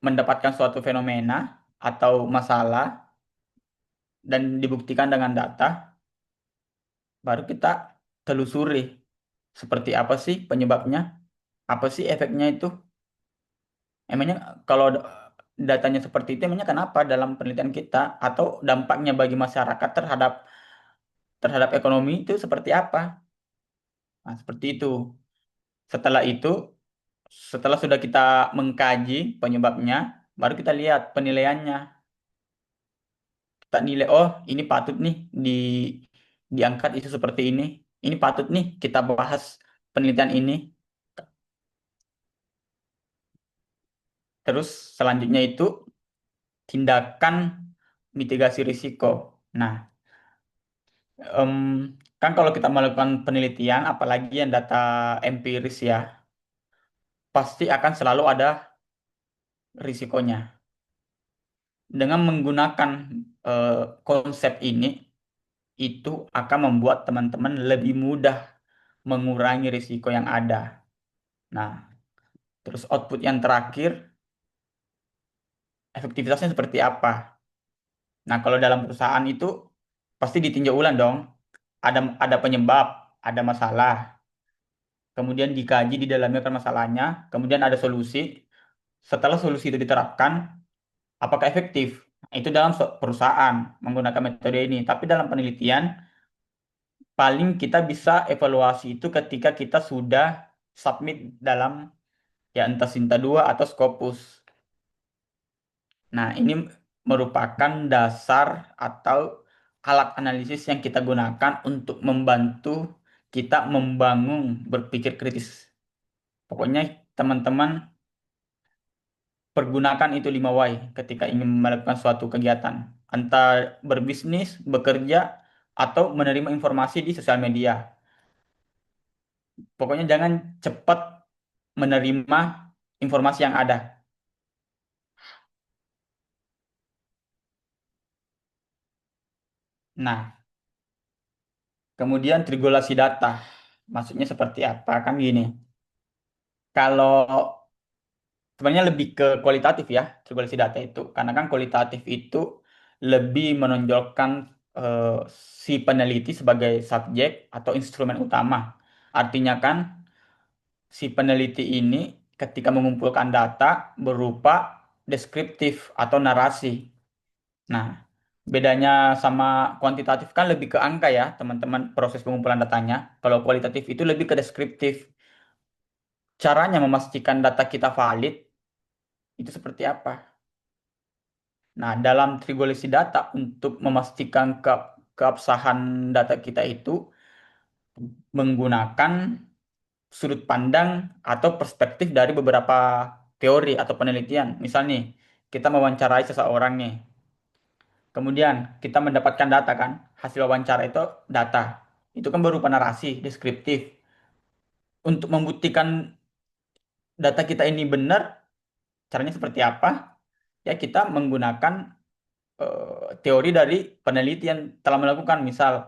mendapatkan suatu fenomena atau masalah dan dibuktikan dengan data, baru kita telusuri seperti apa sih penyebabnya, apa sih efeknya itu. Emangnya kalau datanya seperti itu, emangnya kenapa dalam penelitian kita atau dampaknya bagi masyarakat terhadap terhadap ekonomi itu seperti apa? Nah, seperti itu. Setelah itu, setelah sudah kita mengkaji penyebabnya, baru kita lihat penilaiannya. Kita nilai, oh ini patut nih di diangkat isu seperti ini. Ini patut nih kita bahas penelitian ini. Terus selanjutnya itu tindakan mitigasi risiko. Nah, em, kan kalau kita melakukan penelitian, apalagi yang data empiris ya, pasti akan selalu ada risikonya. Dengan menggunakan eh, konsep ini, itu akan membuat teman-teman lebih mudah mengurangi risiko yang ada. Nah, terus output yang terakhir, efektivitasnya seperti apa? Nah, kalau dalam perusahaan itu pasti ditinjau ulang dong. Ada penyebab, ada masalah. Kemudian dikaji di dalamnya permasalahannya, kemudian ada solusi. Setelah solusi itu diterapkan, apakah efektif? Itu dalam perusahaan menggunakan metode ini. Tapi dalam penelitian, paling kita bisa evaluasi itu ketika kita sudah submit dalam ya entah Sinta 2 atau Scopus. Nah, ini merupakan dasar atau alat analisis yang kita gunakan untuk membantu kita membangun berpikir kritis. Pokoknya teman-teman pergunakan itu 5 Y ketika ingin melakukan suatu kegiatan. Entah berbisnis, bekerja, atau menerima informasi di sosial media. Pokoknya jangan cepat menerima informasi yang ada. Nah, kemudian triangulasi data. Maksudnya seperti apa? Kan gini. Kalau sebenarnya lebih ke kualitatif ya, triangulasi data itu. Karena kan kualitatif itu lebih menonjolkan eh, si peneliti sebagai subjek atau instrumen utama. Artinya kan si peneliti ini ketika mengumpulkan data berupa deskriptif atau narasi. Nah, bedanya sama kuantitatif kan lebih ke angka ya, teman-teman, proses pengumpulan datanya. Kalau kualitatif itu lebih ke deskriptif. Caranya memastikan data kita valid itu seperti apa? Nah, dalam triangulasi data untuk memastikan keabsahan data kita itu menggunakan sudut pandang atau perspektif dari beberapa teori atau penelitian. Misal nih, kita mewawancarai seseorang nih. Kemudian kita mendapatkan data kan, hasil wawancara itu data. Itu kan berupa narasi, deskriptif. Untuk membuktikan data kita ini benar, caranya seperti apa? Ya kita menggunakan teori dari peneliti yang telah melakukan. Misal,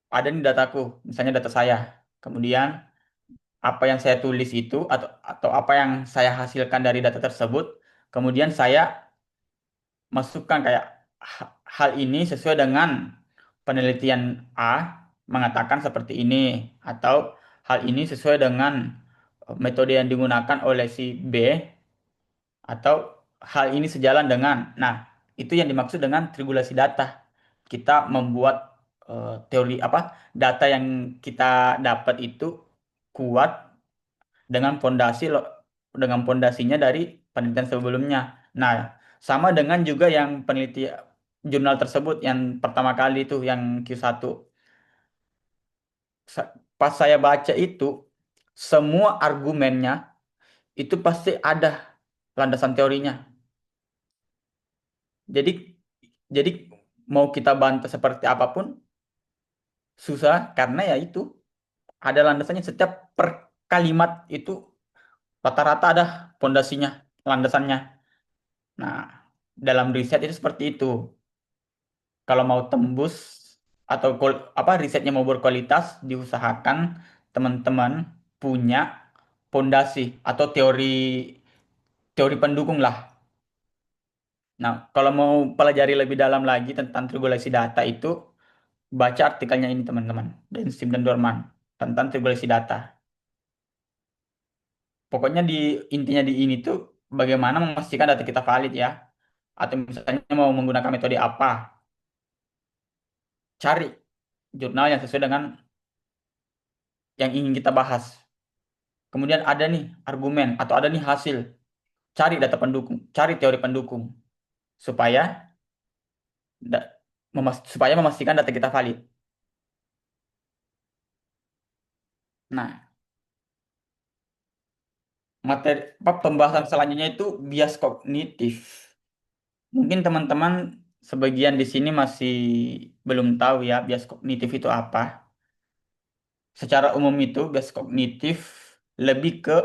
ada nih dataku, misalnya data saya. Kemudian apa yang saya tulis itu atau apa yang saya hasilkan dari data tersebut, kemudian saya masukkan kayak hal ini sesuai dengan penelitian A mengatakan seperti ini, atau hal ini sesuai dengan metode yang digunakan oleh si B, atau hal ini sejalan dengan. Nah, itu yang dimaksud dengan triangulasi data. Kita membuat teori apa data yang kita dapat itu kuat dengan dengan pondasinya dari penelitian sebelumnya. Nah, sama dengan juga yang peneliti jurnal tersebut yang pertama kali itu yang Q1. Pas saya baca itu, semua argumennya itu pasti ada landasan teorinya. Jadi jadi mau kita bantah seperti apapun susah karena ya itu ada landasannya, setiap per kalimat itu rata-rata ada pondasinya, landasannya. Nah, dalam riset itu seperti itu. Kalau mau tembus atau apa risetnya mau berkualitas, diusahakan teman-teman punya pondasi atau teori teori pendukung lah. Nah, kalau mau pelajari lebih dalam lagi tentang triangulasi data itu, baca artikelnya ini teman-teman, Densim dan Dorman, tentang triangulasi data. Pokoknya intinya di ini tuh bagaimana memastikan data kita valid ya. Atau misalnya mau menggunakan metode apa, cari jurnal yang sesuai dengan yang ingin kita bahas. Kemudian ada nih argumen atau ada nih hasil, cari data pendukung, cari teori pendukung supaya supaya memastikan data kita valid. Nah, pembahasan selanjutnya itu bias kognitif. Mungkin teman-teman sebagian di sini masih belum tahu ya bias kognitif itu apa. Secara umum itu bias kognitif lebih ke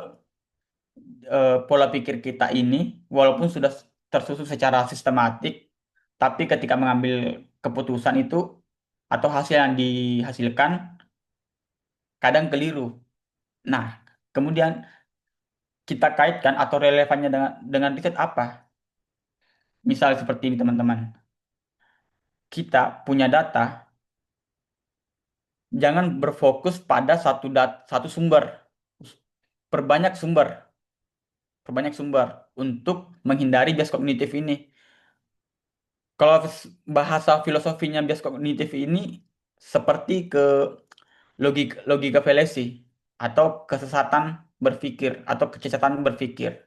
pola pikir kita ini walaupun sudah tersusun secara sistematik, tapi ketika mengambil keputusan itu atau hasil yang dihasilkan kadang keliru. Nah, kemudian kita kaitkan atau relevannya dengan riset apa? Misal seperti ini teman-teman. Kita punya data, jangan berfokus pada satu sumber. Perbanyak sumber, perbanyak sumber untuk menghindari bias kognitif ini. Kalau bahasa filosofinya bias kognitif ini seperti ke logika, logika fallacy atau kesesatan berpikir atau kecacatan berpikir.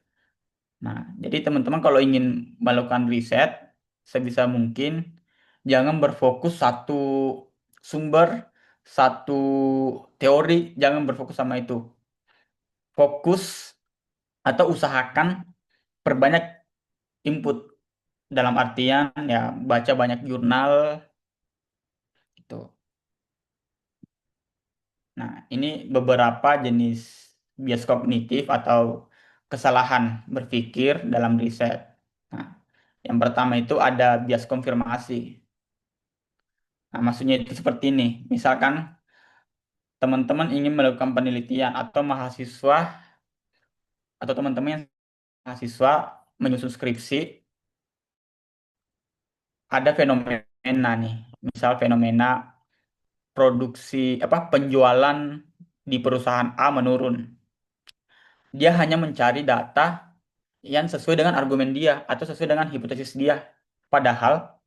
Nah, jadi teman-teman kalau ingin melakukan riset, sebisa mungkin jangan berfokus satu sumber, satu teori, jangan berfokus sama itu. Fokus atau usahakan perbanyak input dalam artian ya baca banyak jurnal gitu. Nah, ini beberapa jenis bias kognitif atau kesalahan berpikir dalam riset. Nah, yang pertama itu ada bias konfirmasi. Nah, maksudnya itu seperti ini. Misalkan teman-teman ingin melakukan penelitian atau teman-teman yang mahasiswa menyusun skripsi, ada fenomena nih. Misal fenomena penjualan di perusahaan A menurun. Dia hanya mencari data yang sesuai dengan argumen dia atau sesuai dengan hipotesis dia. Padahal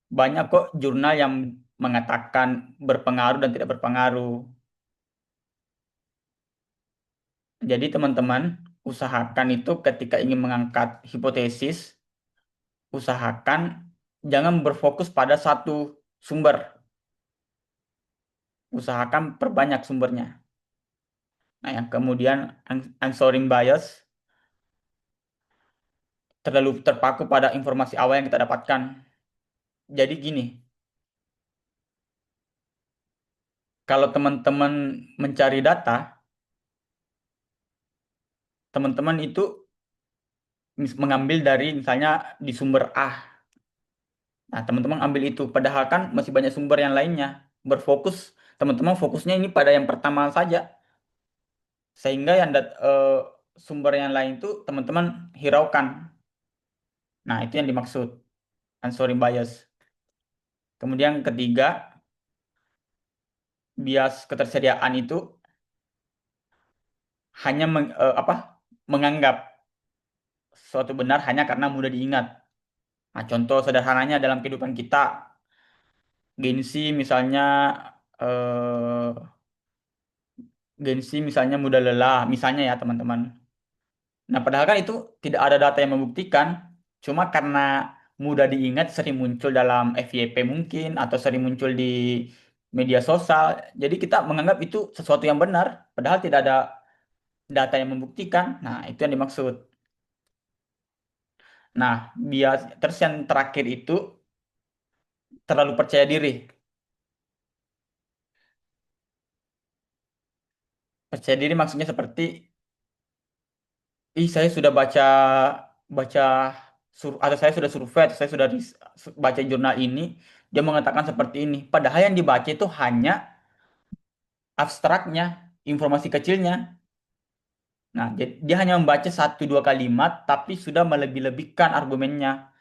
banyak kok jurnal yang mengatakan berpengaruh dan tidak berpengaruh. Jadi teman-teman usahakan itu ketika ingin mengangkat hipotesis, usahakan jangan berfokus pada satu sumber. Usahakan perbanyak sumbernya. Nah, yang kemudian answering bias terlalu terpaku pada informasi awal yang kita dapatkan. Jadi gini, kalau teman-teman mencari data, teman-teman itu mengambil dari misalnya di sumber A. Nah, teman-teman ambil itu, padahal kan masih banyak sumber yang lainnya. Berfokus, teman-teman fokusnya ini pada yang pertama saja, sehingga sumber yang lain itu teman-teman hiraukan. Nah, itu yang dimaksud answering bias. Kemudian ketiga, bias ketersediaan itu hanya menganggap suatu benar hanya karena mudah diingat. Nah, contoh sederhananya dalam kehidupan kita, Gensi misalnya eh, Gensi misalnya mudah lelah, misalnya ya teman-teman. Nah, padahal kan itu tidak ada data yang membuktikan, cuma karena mudah diingat sering muncul dalam FYP mungkin atau sering muncul di media sosial. Jadi kita menganggap itu sesuatu yang benar, padahal tidak ada data yang membuktikan. Nah, itu yang dimaksud. Nah, terus yang terakhir itu terlalu percaya diri. Percaya diri maksudnya seperti, ih saya sudah baca baca atau saya sudah survei, atau saya sudah baca jurnal ini, dia mengatakan seperti ini. Padahal yang dibaca itu hanya abstraknya, informasi kecilnya. Nah, dia hanya membaca satu dua kalimat, tapi sudah melebih-lebihkan argumennya.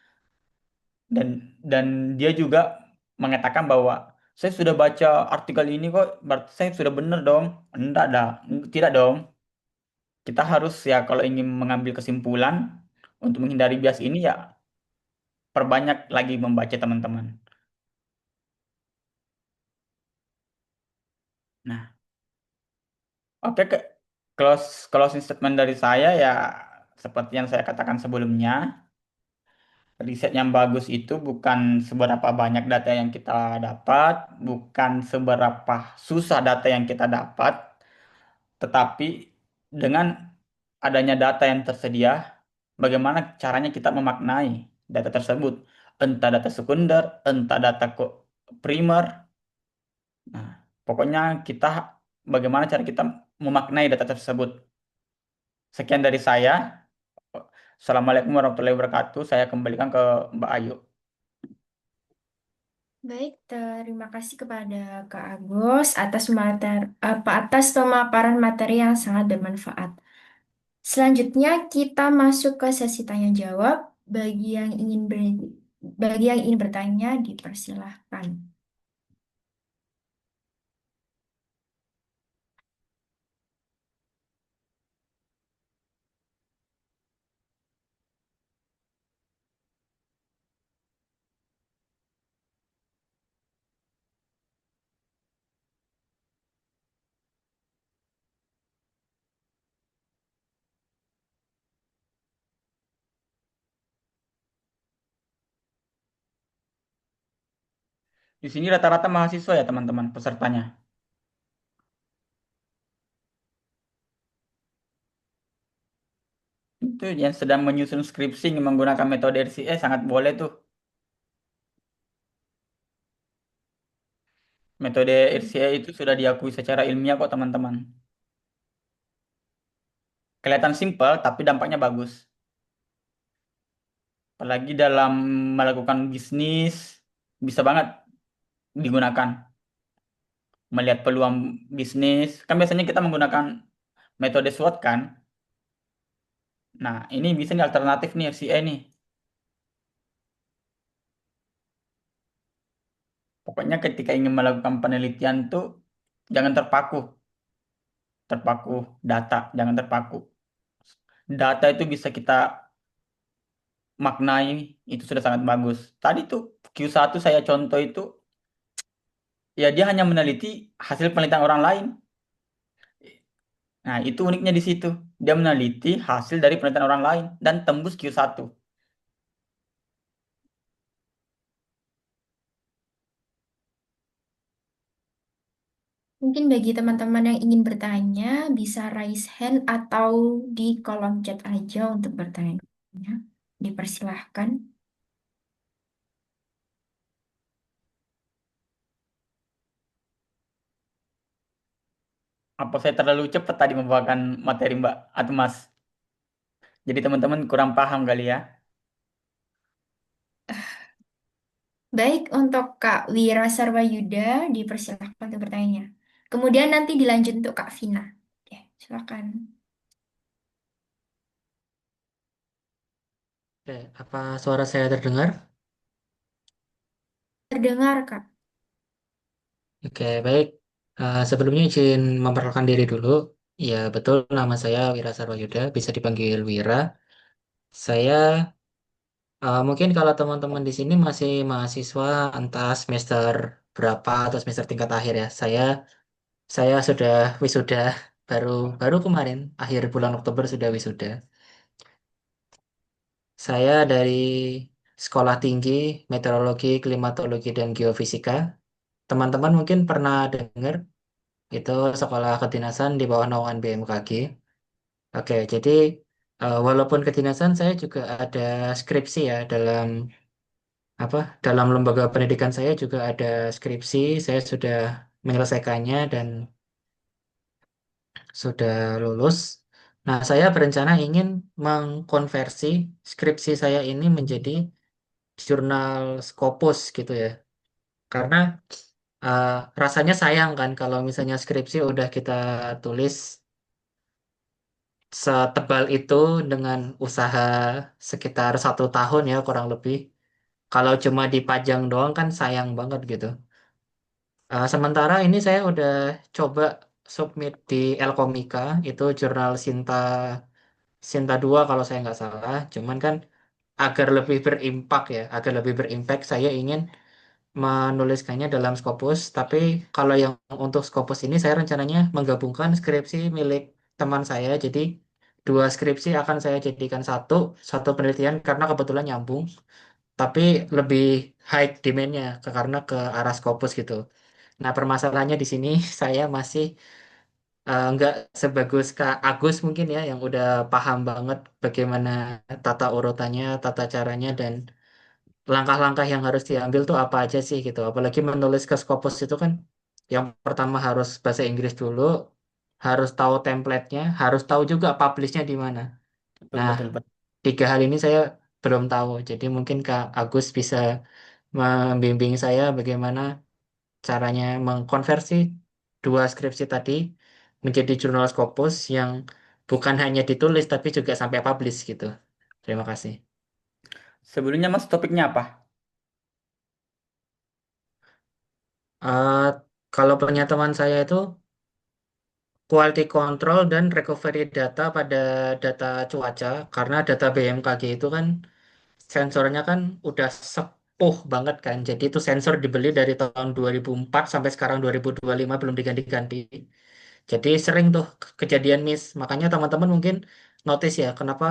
Dan dan dia juga mengatakan bahwa saya sudah baca artikel ini kok, berarti saya sudah benar dong. Enggak dah, tidak dong. Kita harus ya kalau ingin mengambil kesimpulan untuk menghindari bias ini ya perbanyak lagi membaca teman-teman. Nah, oke ke closing statement dari saya ya seperti yang saya katakan sebelumnya, riset yang bagus itu bukan seberapa banyak data yang kita dapat, bukan seberapa susah data yang kita dapat, tetapi dengan adanya data yang tersedia, bagaimana caranya kita memaknai data tersebut, entah data sekunder, entah data primer. Nah, pokoknya kita bagaimana cara kita memaknai data tersebut. Sekian dari saya. Assalamualaikum warahmatullahi wabarakatuh. Saya kembalikan ke Mbak Ayu. Baik, terima kasih kepada Kak Agus atas pemaparan materi yang sangat bermanfaat. Selanjutnya kita masuk ke sesi tanya jawab. Bagi yang ingin bagi yang ingin bertanya dipersilahkan. Di sini rata-rata mahasiswa ya teman-teman pesertanya. Itu yang sedang menyusun skripsi menggunakan metode RCA sangat boleh tuh. Metode RCA itu sudah diakui secara ilmiah kok teman-teman. Kelihatan simpel tapi dampaknya bagus. Apalagi dalam melakukan bisnis bisa banget digunakan. Melihat peluang bisnis. Kan biasanya kita menggunakan metode SWOT kan. Nah, ini bisa nih alternatif nih RCA nih. Pokoknya ketika ingin melakukan penelitian tuh jangan terpaku, terpaku data, jangan terpaku. Data itu bisa kita maknai, itu sudah sangat bagus. Tadi tuh Q1 saya contoh itu, ya dia hanya meneliti hasil penelitian orang lain. Nah, itu uniknya di situ. Dia meneliti hasil dari penelitian orang lain dan tembus Q1. Mungkin bagi teman-teman yang ingin bertanya, bisa raise hand atau di kolom chat aja untuk bertanya. Dipersilahkan. Apa saya terlalu cepat tadi membawakan materi Mbak atau Mas? Jadi teman-teman kurang paham kali ya. Baik, untuk Kak Wira Sarwayuda, dipersilahkan untuk bertanya. Kemudian nanti dilanjut untuk Kak Vina. Oke, silakan. Oke, apa suara saya terdengar? Terdengar, Kak. Oke, baik. Sebelumnya izin memperkenalkan diri dulu. Ya, betul nama saya Wira Sarwayuda, bisa dipanggil Wira. Saya mungkin kalau teman-teman di sini masih mahasiswa entah semester berapa atau semester tingkat akhir ya. Saya sudah wisuda baru baru kemarin akhir bulan Oktober sudah wisuda. Saya dari Sekolah Tinggi Meteorologi, Klimatologi dan Geofisika. Teman-teman mungkin pernah dengar itu sekolah kedinasan di bawah naungan BMKG. Oke, jadi walaupun kedinasan saya juga ada skripsi ya dalam lembaga pendidikan saya juga ada skripsi. Saya sudah menyelesaikannya dan sudah lulus. Nah, saya berencana ingin mengkonversi skripsi saya ini menjadi jurnal Scopus gitu ya. Karena eh, rasanya sayang kan kalau misalnya skripsi udah kita tulis setebal itu dengan usaha sekitar 1 tahun ya kurang lebih. Kalau cuma dipajang doang kan sayang banget gitu. Sementara ini saya udah coba submit di Elkomika, itu jurnal Sinta Sinta 2 kalau saya nggak salah. Cuman kan agar lebih berimpak ya, agar lebih berimpact saya ingin menuliskannya dalam Scopus. Tapi kalau yang untuk Scopus ini saya rencananya menggabungkan skripsi milik teman saya. Jadi dua skripsi akan saya jadikan satu, satu penelitian karena kebetulan nyambung. Tapi lebih high demand-nya karena ke arah Scopus gitu. Nah, permasalahannya di sini saya masih nggak sebagus Kak Agus mungkin ya yang udah paham banget bagaimana tata urutannya, tata caranya dan langkah-langkah yang harus diambil tuh apa aja sih gitu. Apalagi menulis ke Scopus itu kan yang pertama harus bahasa Inggris dulu, harus tahu template-nya, harus tahu juga publish-nya di mana. Betul, Nah, betul, betul. tiga hal ini saya belum tahu. Jadi mungkin Kak Agus bisa membimbing saya bagaimana caranya mengkonversi dua skripsi tadi menjadi jurnal Scopus yang bukan hanya ditulis tapi juga sampai publish gitu. Terima kasih. Sebelumnya Mas topiknya apa? Eh, Kalau punya teman saya itu quality control dan recovery data pada data cuaca karena data BMKG itu kan sensornya kan udah sepuh banget kan. Jadi itu sensor dibeli dari tahun 2004 sampai sekarang 2025 belum diganti-ganti. Jadi sering tuh kejadian miss. Makanya teman-teman mungkin notice ya kenapa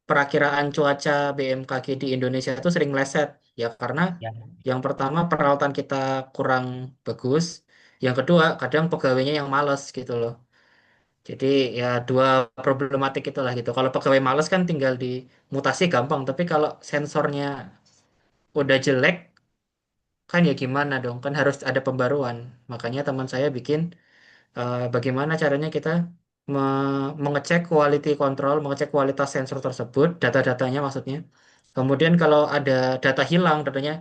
perakiraan cuaca BMKG di Indonesia itu sering meleset. Ya karena Ya. yang pertama peralatan kita kurang bagus. Yang kedua kadang pegawainya yang males gitu loh. Jadi ya dua problematik itulah gitu. Kalau pegawai males kan tinggal dimutasi gampang. Tapi kalau sensornya udah jelek kan ya gimana dong? Kan harus ada pembaruan. Makanya teman saya bikin bagaimana caranya kita mengecek quality control, mengecek kualitas sensor tersebut, data-datanya maksudnya. Kemudian kalau ada data hilang, datanya,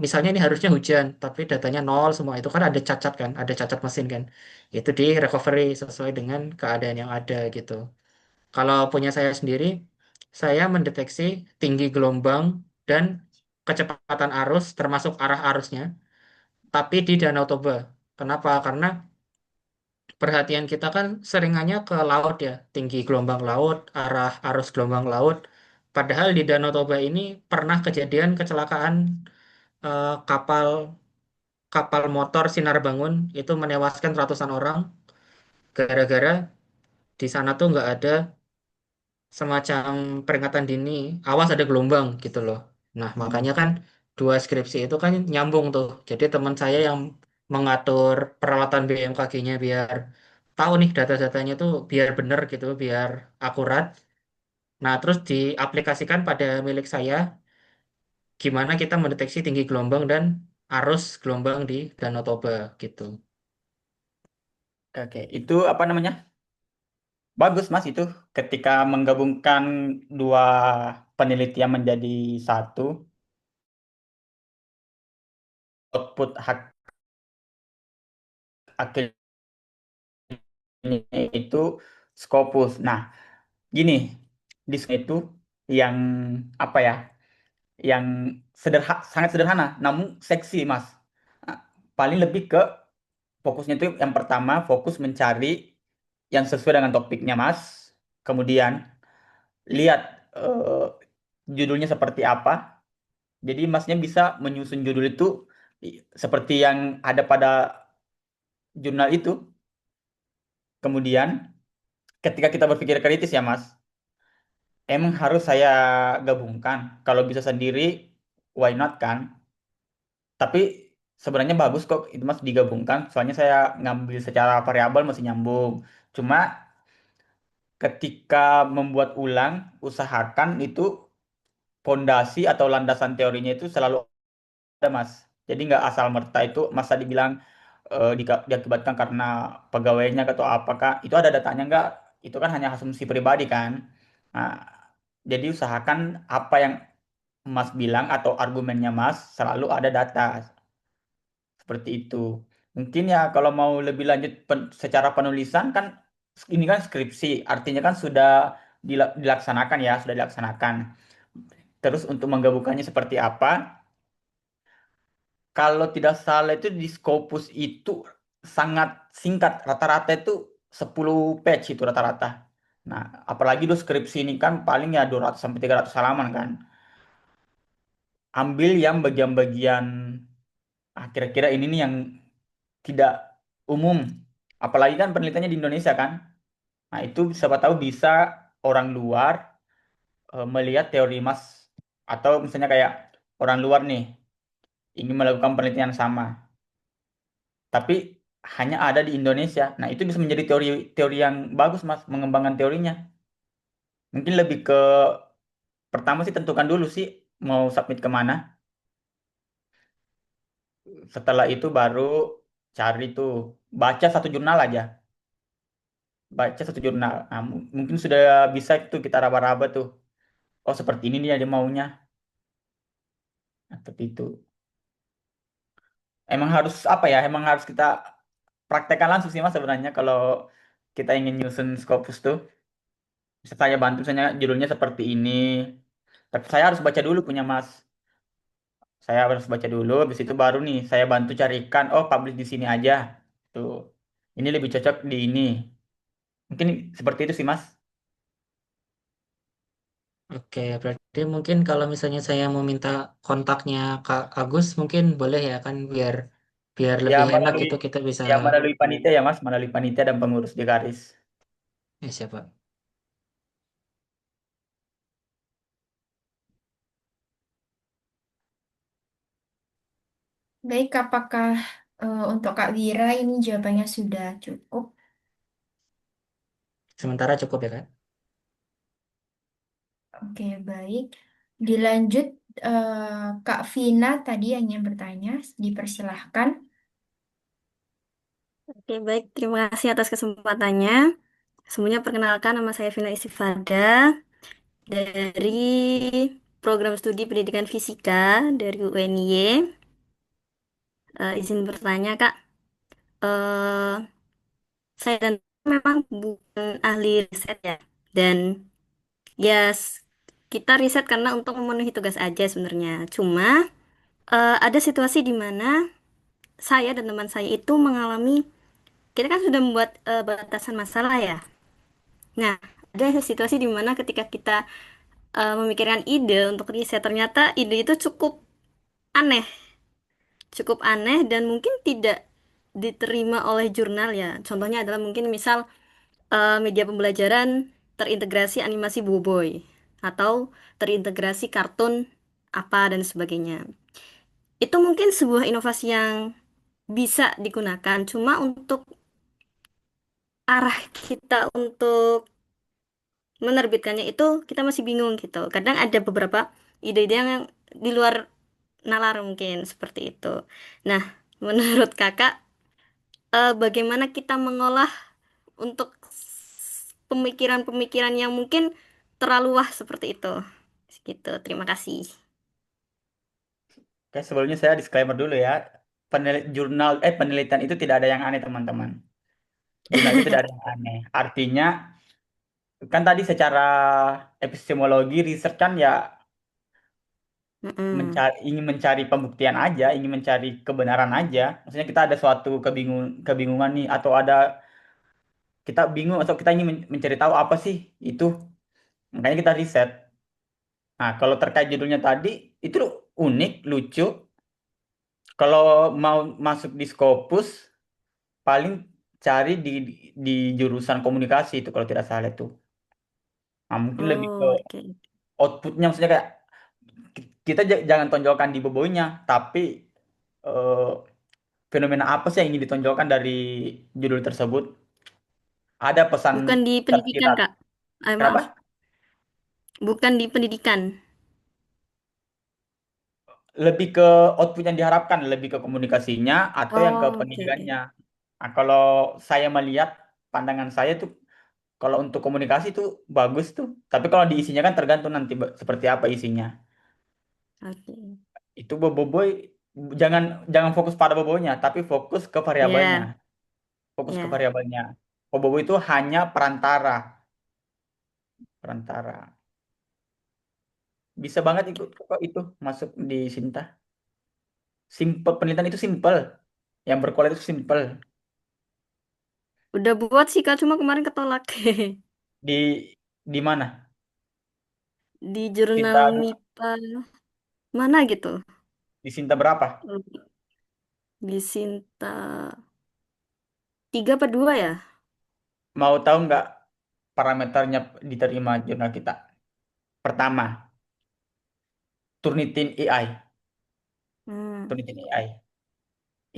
misalnya ini harusnya hujan, tapi datanya nol semua, itu kan ada cacat kan, ada cacat mesin kan. Itu di recovery sesuai dengan keadaan yang ada gitu. Kalau punya saya sendiri, saya mendeteksi tinggi gelombang dan kecepatan arus, termasuk arah arusnya, tapi di Danau Toba. Kenapa? Karena perhatian kita kan seringannya ke laut ya, tinggi gelombang laut, arah arus gelombang laut. Padahal di Danau Toba ini pernah kejadian kecelakaan kapal kapal motor Sinar Bangun itu menewaskan ratusan orang gara-gara di sana tuh nggak ada semacam peringatan dini, awas ada gelombang gitu loh. Nah, Hmm. makanya kan dua skripsi itu kan nyambung tuh. Jadi teman saya yang mengatur peralatan BMKG-nya biar tahu nih data-datanya tuh biar benar gitu, biar akurat. Nah, terus diaplikasikan pada milik saya, gimana kita mendeteksi tinggi gelombang dan arus gelombang di Danau Toba gitu. Oke, itu apa namanya? Bagus Mas itu ketika menggabungkan dua penelitian menjadi satu, output hak akhirnya itu Scopus. Nah, gini, di sini itu yang apa ya? Yang sangat sederhana, namun seksi Mas. Nah, paling lebih ke fokusnya itu yang pertama fokus mencari yang sesuai dengan topiknya Mas. Kemudian lihat judulnya seperti apa. Jadi Masnya bisa menyusun judul itu seperti yang ada pada jurnal itu. Kemudian ketika kita berpikir kritis ya Mas, emang harus saya gabungkan. Kalau bisa sendiri, why not kan? Tapi sebenarnya bagus kok itu Mas digabungkan. Soalnya saya ngambil secara variabel masih nyambung. Cuma ketika membuat ulang, usahakan itu fondasi atau landasan teorinya itu selalu ada Mas. Jadi nggak asal merta itu Mas tadi bilang diakibatkan karena pegawainya atau apakah itu ada datanya nggak? Itu kan hanya asumsi pribadi kan. Nah, jadi usahakan apa yang Mas bilang atau argumennya Mas selalu ada data seperti itu. Mungkin ya kalau mau lebih lanjut secara penulisan kan ini kan skripsi, artinya kan sudah dilaksanakan ya, sudah dilaksanakan. Terus untuk menggabungkannya seperti apa? Kalau tidak salah itu di Scopus itu sangat singkat, rata-rata itu 10 page itu rata-rata. Nah, apalagi do skripsi ini kan paling ya 200 sampai 300 halaman kan. Ambil yang bagian-bagian kira-kira ini nih yang tidak umum. Apalagi kan penelitiannya di Indonesia kan. Nah, itu siapa tahu bisa orang luar melihat teori Mas atau misalnya kayak orang luar nih ingin melakukan penelitian yang sama, tapi hanya ada di Indonesia. Nah, itu bisa menjadi teori yang bagus Mas, mengembangkan teorinya. Mungkin lebih ke pertama sih tentukan dulu sih mau submit kemana. Setelah itu baru cari tuh baca satu jurnal aja, baca satu jurnal. Nah, mungkin sudah bisa tuh kita raba-raba tuh. Oh, seperti ini dia maunya. Nah, seperti itu. Emang harus apa ya? Emang harus kita praktekkan langsung sih Mas sebenarnya kalau kita ingin nyusun Scopus tuh. Bisa saya bantu misalnya judulnya seperti ini. Tapi saya harus baca dulu punya Mas. Saya harus baca dulu, habis itu baru nih saya bantu carikan, oh publish di sini aja. Tuh. Ini lebih cocok di ini. Mungkin seperti itu sih Mas. Oke, berarti mungkin kalau misalnya saya mau minta kontaknya Kak Agus, mungkin boleh ya kan biar biar Ya lebih enak melalui gitu kita bisa. ya melalui panitia ya Mas, melalui panitia dan pengurus di Garis. Ya siapa? Baik, apakah untuk Kak Wira ini jawabannya sudah cukup? Sementara cukup ya Kak? Oke, baik. Dilanjut, Kak Vina tadi yang ingin bertanya, dipersilahkan. Oke, baik. Terima kasih atas kesempatannya. Semuanya perkenalkan, nama saya Vina Istifada dari program studi pendidikan fisika dari UNY. Izin bertanya, Kak. Eh, saya dan memang bukan ahli riset ya. Dan ya kita riset karena untuk memenuhi tugas aja sebenarnya. Cuma ada situasi di mana saya dan teman saya itu mengalami, kita kan sudah membuat batasan masalah ya. Nah, ada situasi di mana ketika kita memikirkan ide untuk riset, ternyata ide itu aneh, cukup aneh dan mungkin tidak diterima oleh jurnal ya. Contohnya adalah mungkin misal media pembelajaran terintegrasi animasi Boboiboy atau terintegrasi kartun apa dan sebagainya. Itu mungkin sebuah inovasi yang bisa digunakan, cuma untuk arah kita untuk menerbitkannya itu kita masih bingung gitu. Kadang ada beberapa ide-ide yang di luar nalar mungkin seperti itu. Nah, menurut kakak, bagaimana kita mengolah untuk pemikiran-pemikiran yang mungkin terlalu wah seperti itu? Gitu, terima kasih. Oke, sebelumnya saya disclaimer dulu ya. Penelitian itu tidak ada yang aneh, teman-teman. Jurnal itu tidak ada yang aneh. Artinya kan tadi secara epistemologi research kan ya Mm-mm. ingin mencari pembuktian aja, ingin mencari kebenaran aja. Maksudnya kita ada suatu kebingungan nih atau ada kita bingung atau kita ingin mencari tahu apa sih itu. Makanya kita riset. Nah, kalau terkait judulnya tadi itu unik, lucu. Kalau mau masuk di Scopus paling cari di jurusan komunikasi itu kalau tidak salah itu. Nah, mungkin lebih ke Oh, oke. outputnya maksudnya kayak kita jangan tonjolkan di boboinya, tapi eh, fenomena apa sih yang ingin ditonjolkan dari judul tersebut? Ada pesan Bukan di pendidikan, tersirat. Kak. Kenapa? Maaf, bukan di pendidikan. Lebih ke output yang diharapkan, lebih ke komunikasinya atau yang ke Oh, oke, oke. pendidikannya. Nah, kalau saya melihat pandangan saya tuh kalau untuk komunikasi tuh bagus tuh. Tapi kalau di isinya kan tergantung nanti seperti apa isinya. Oke. Itu boboiboy jangan jangan fokus pada boboinya, tapi fokus ke variabelnya. Ya, Fokus ke ya. variabelnya. Obobo itu hanya perantara, perantara. Bisa banget ikut kok itu masuk di Sinta. Simple penelitian itu simple. Yang berkualitas itu simple. Udah buat sih Kak, cuma kemarin ketolak. Di di mana? Di jurnal Sinta MIPA mana gitu. di Sinta berapa? Di Sinta 3 per 2 ya? Mau tahu nggak parameternya diterima jurnal kita? Pertama, Turnitin AI. Hmm. Turnitin AI.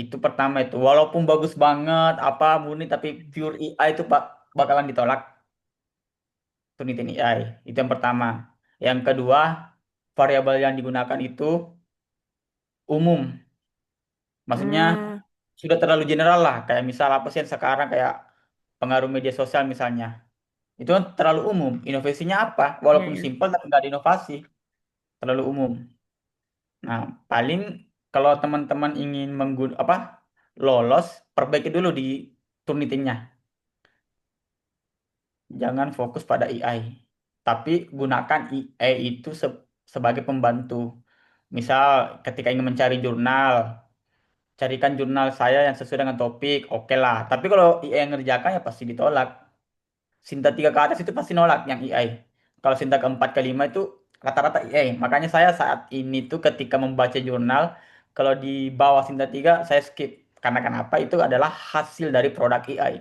Itu pertama itu. Walaupun bagus banget, apa murni, tapi pure AI itu bakalan ditolak. Turnitin AI. Itu yang pertama. Yang kedua, variabel yang digunakan itu umum. Maksudnya Hmm. sudah terlalu general lah. Kayak misal apa sih yang sekarang kayak pengaruh media sosial misalnya. Itu kan terlalu umum. Inovasinya apa? Ya, Walaupun ya. simpel tapi nggak ada inovasi. Terlalu umum. Nah, paling kalau teman-teman ingin apa lolos, perbaiki dulu di Turnitinnya. Jangan fokus pada AI. Tapi gunakan AI itu sebagai pembantu. Misal ketika ingin mencari jurnal, carikan jurnal saya yang sesuai dengan topik, oke lah. Tapi kalau AI yang ngerjakan ya pasti ditolak. Sinta 3 ke atas itu pasti nolak yang AI. Kalau Sinta keempat ke 5 itu rata-rata AI. Makanya saya saat ini tuh ketika membaca jurnal, kalau di bawah Sinta 3 saya skip. Karena kenapa? Itu adalah hasil dari produk AI.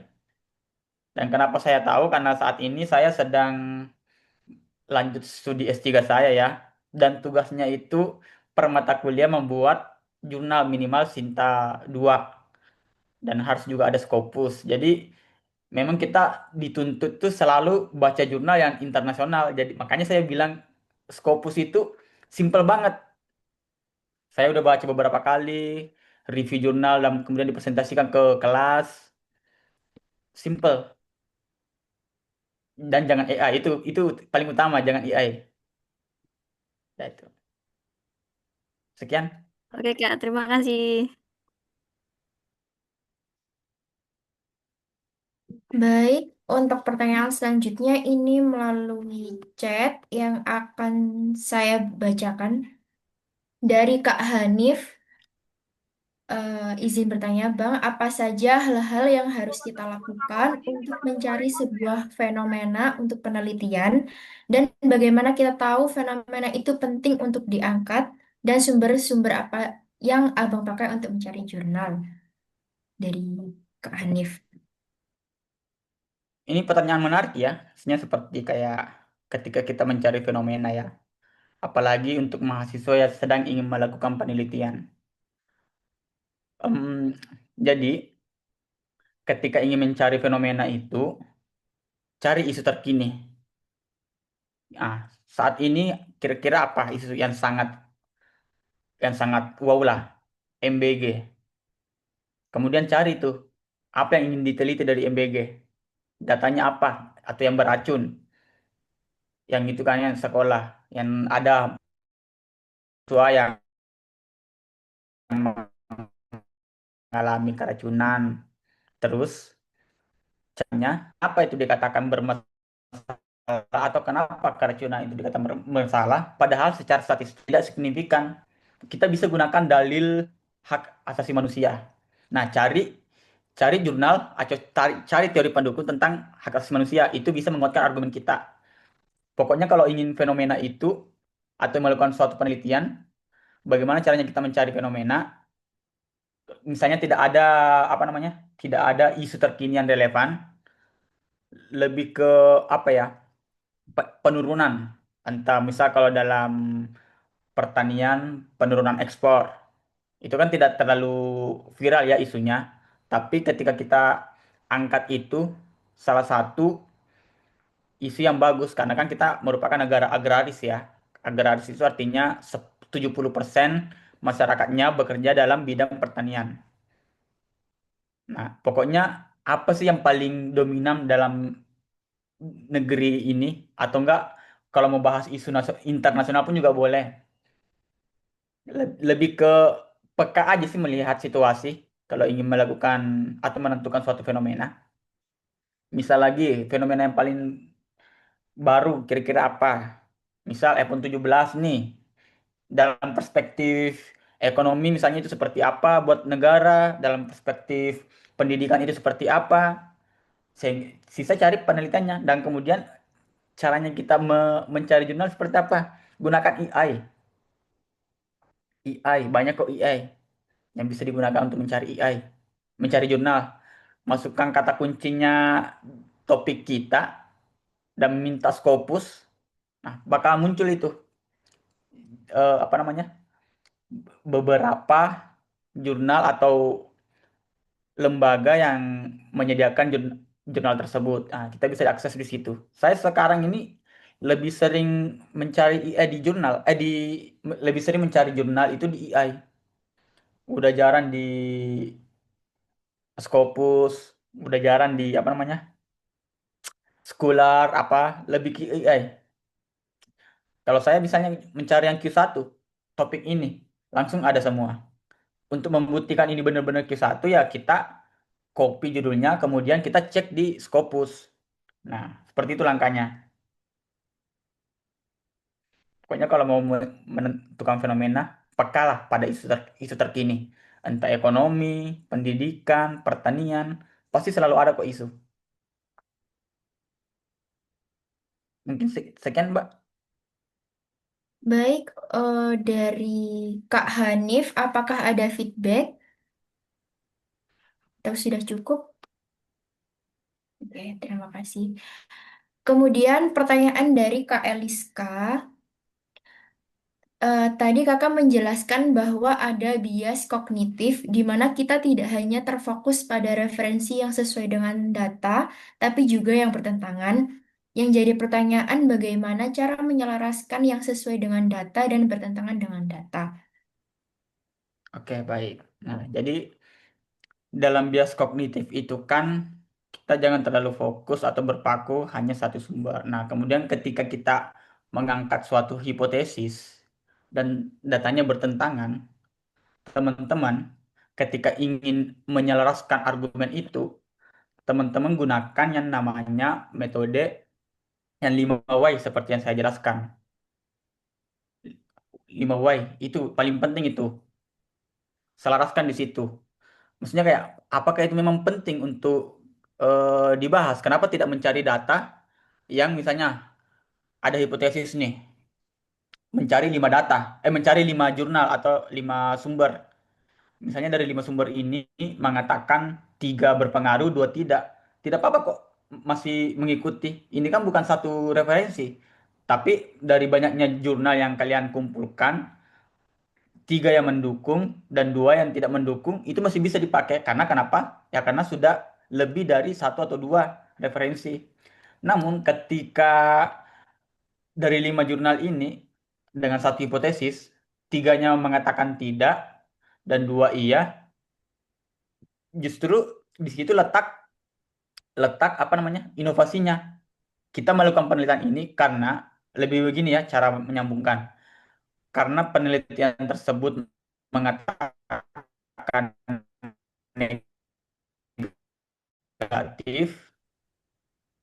Dan kenapa saya tahu? Karena saat ini saya sedang lanjut studi S3 saya ya. Dan tugasnya itu per mata kuliah membuat jurnal minimal Sinta 2 dan harus juga ada Scopus. Jadi memang kita dituntut tuh selalu baca jurnal yang internasional. Jadi makanya saya bilang Scopus itu simple banget. Saya udah baca beberapa kali review jurnal dan kemudian dipresentasikan ke kelas. Simple dan jangan AI itu paling utama jangan AI. Ya itu. Sekian. Oke Kak, terima kasih. Baik, untuk pertanyaan selanjutnya ini melalui chat yang akan saya bacakan dari Kak Hanif. Izin bertanya, Bang, apa saja hal-hal yang harus kita lakukan untuk mencari sebuah fenomena untuk penelitian, dan bagaimana kita tahu fenomena itu penting untuk diangkat, dan sumber-sumber apa yang Abang pakai untuk mencari jurnal dari Kak Hanif. Ini pertanyaan menarik ya. Sebenarnya seperti kayak ketika kita mencari fenomena ya. Apalagi untuk mahasiswa yang sedang ingin melakukan penelitian. Em, jadi ketika ingin mencari fenomena itu, cari isu terkini. Nah, saat ini kira-kira apa isu yang sangat wow lah, MBG. Kemudian cari tuh apa yang ingin diteliti dari MBG. Datanya apa atau yang beracun, yang itu kan yang sekolah, yang ada siswa yang mengalami keracunan. Terus caranya apa itu dikatakan bermasalah atau kenapa keracunan itu dikatakan bermasalah padahal secara statistik tidak signifikan. Kita bisa gunakan dalil hak asasi manusia. Nah, cari cari jurnal atau cari teori pendukung tentang hak asasi manusia itu bisa menguatkan argumen kita. Pokoknya kalau ingin fenomena itu atau melakukan suatu penelitian, bagaimana caranya kita mencari fenomena? Misalnya tidak ada apa namanya, tidak ada isu terkini yang relevan, lebih ke apa ya, penurunan. Entah misal kalau dalam pertanian penurunan ekspor, itu kan tidak terlalu viral ya isunya. Tapi ketika kita angkat itu salah satu isu yang bagus karena kan kita merupakan negara agraris ya. Agraris itu artinya 70% masyarakatnya bekerja dalam bidang pertanian. Nah, pokoknya apa sih yang paling dominan dalam negeri ini atau enggak kalau mau bahas isu internasional pun juga boleh. Lebih ke peka aja sih melihat situasi kalau ingin melakukan atau menentukan suatu fenomena. Misal lagi, fenomena yang paling baru kira-kira apa? Misal iPhone 17 nih, dalam perspektif ekonomi misalnya itu seperti apa buat negara, dalam perspektif pendidikan itu seperti apa. Sisa cari penelitiannya dan kemudian caranya kita mencari jurnal seperti apa? Gunakan AI. AI, banyak kok AI yang bisa digunakan untuk mencari AI, mencari jurnal. Masukkan kata kuncinya topik kita dan minta Scopus. Nah, bakal muncul itu apa namanya? Beberapa jurnal atau lembaga yang menyediakan jurnal tersebut. Nah, kita bisa akses di situ. Saya sekarang ini lebih sering mencari AI di jurnal, lebih sering mencari jurnal itu di AI. Udah jarang di Scopus, udah jarang di apa namanya? Scholar apa, lebih ke AI. Kalau saya misalnya mencari yang Q1 topik ini, langsung ada semua. Untuk membuktikan ini benar-benar Q1 ya kita copy judulnya, kemudian kita cek di Scopus. Nah, seperti itu langkahnya. Pokoknya kalau mau menentukan fenomena, pekalah pada isu terkini. Entah ekonomi, pendidikan, pertanian, pasti selalu ada kok isu. Mungkin sekian, Mbak. Baik, dari Kak Hanif, apakah ada feedback? Atau sudah cukup? Oke, terima kasih. Kemudian pertanyaan dari Kak Eliska. Tadi kakak menjelaskan bahwa ada bias kognitif di mana kita tidak hanya terfokus pada referensi yang sesuai dengan data, tapi juga yang bertentangan. Yang jadi pertanyaan bagaimana cara menyelaraskan yang sesuai dengan data dan bertentangan dengan data. Oke, baik. Nah, jadi dalam bias kognitif itu kan kita jangan terlalu fokus atau berpaku hanya satu sumber. Nah, kemudian ketika kita mengangkat suatu hipotesis dan datanya bertentangan, teman-teman ketika ingin menyelaraskan argumen itu, teman-teman gunakan yang namanya metode yang 5 why seperti yang saya jelaskan. 5 why itu paling penting itu. Selaraskan di situ. Maksudnya kayak apakah itu memang penting untuk dibahas? Kenapa tidak mencari data yang misalnya ada hipotesis nih, mencari 5 jurnal atau 5 sumber. Misalnya dari 5 sumber ini mengatakan 3 berpengaruh, 2 tidak. Tidak apa-apa kok masih mengikuti. Ini kan bukan satu referensi. Tapi dari banyaknya jurnal yang kalian kumpulkan, 3 yang mendukung dan 2 yang tidak mendukung, itu masih bisa dipakai. Karena kenapa? Ya karena sudah lebih dari 1 atau 2 referensi. Namun ketika dari 5 jurnal ini, dengan satu hipotesis, 3-nya mengatakan tidak dan 2 iya, justru di situ letak letak apa namanya inovasinya. Kita melakukan penelitian ini karena lebih begini ya cara menyambungkan. Karena penelitian tersebut mengatakan negatif,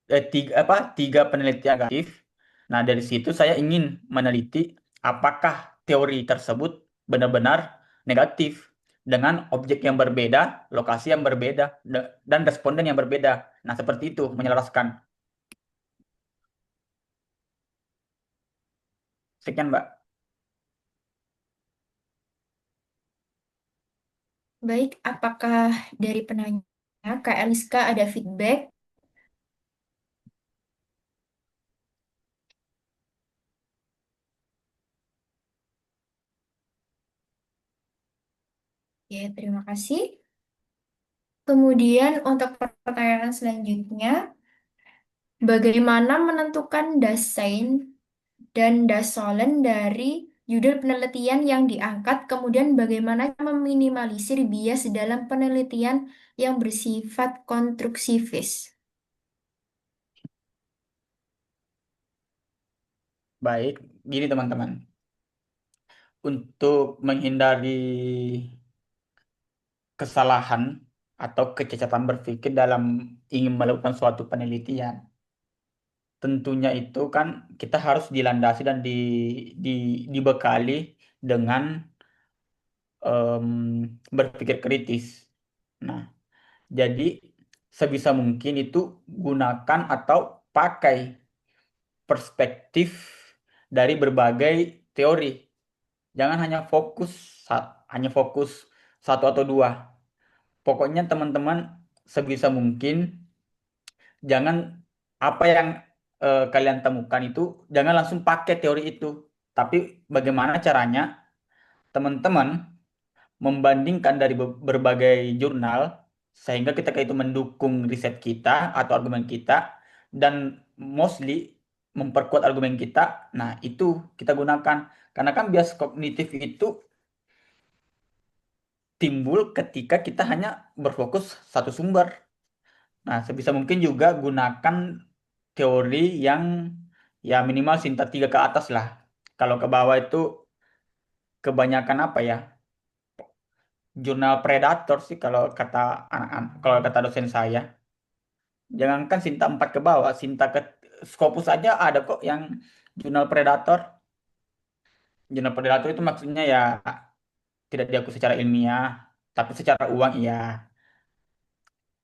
3 penelitian negatif. Nah, dari situ saya ingin meneliti apakah teori tersebut benar-benar negatif dengan objek yang berbeda, lokasi yang berbeda, dan responden yang berbeda. Nah, seperti itu menyelaraskan. Sekian, Mbak. Baik, apakah dari penanya Kak Eliska ada feedback? Ya, terima kasih. Kemudian untuk pertanyaan selanjutnya, bagaimana menentukan dasein dan dasolen dari judul penelitian yang diangkat, kemudian bagaimana meminimalisir bias dalam penelitian yang bersifat konstruksivis. Baik, gini teman-teman. Untuk menghindari kesalahan atau kecacatan berpikir dalam ingin melakukan suatu penelitian. Tentunya itu kan kita harus dilandasi dan di, dibekali dengan em, berpikir kritis. Nah, jadi sebisa mungkin itu gunakan atau pakai perspektif dari berbagai teori. Jangan hanya fokus satu atau dua. Pokoknya teman-teman sebisa mungkin jangan apa yang kalian temukan itu jangan langsung pakai teori itu. Tapi bagaimana caranya teman-teman membandingkan dari berbagai jurnal sehingga ketika itu mendukung riset kita atau argumen kita dan mostly memperkuat argumen kita. Nah, itu kita gunakan karena kan bias kognitif itu timbul ketika kita hanya berfokus satu sumber. Nah, sebisa mungkin juga gunakan teori yang ya minimal Sinta 3 ke atas lah. Kalau ke bawah itu kebanyakan apa ya? Jurnal predator sih kalau kata anak-anak, kalau kata dosen saya. Jangankan Sinta 4 ke bawah, Sinta ke Scopus aja ada kok yang jurnal predator. Jurnal predator itu maksudnya ya tidak diakui secara ilmiah, tapi secara uang iya.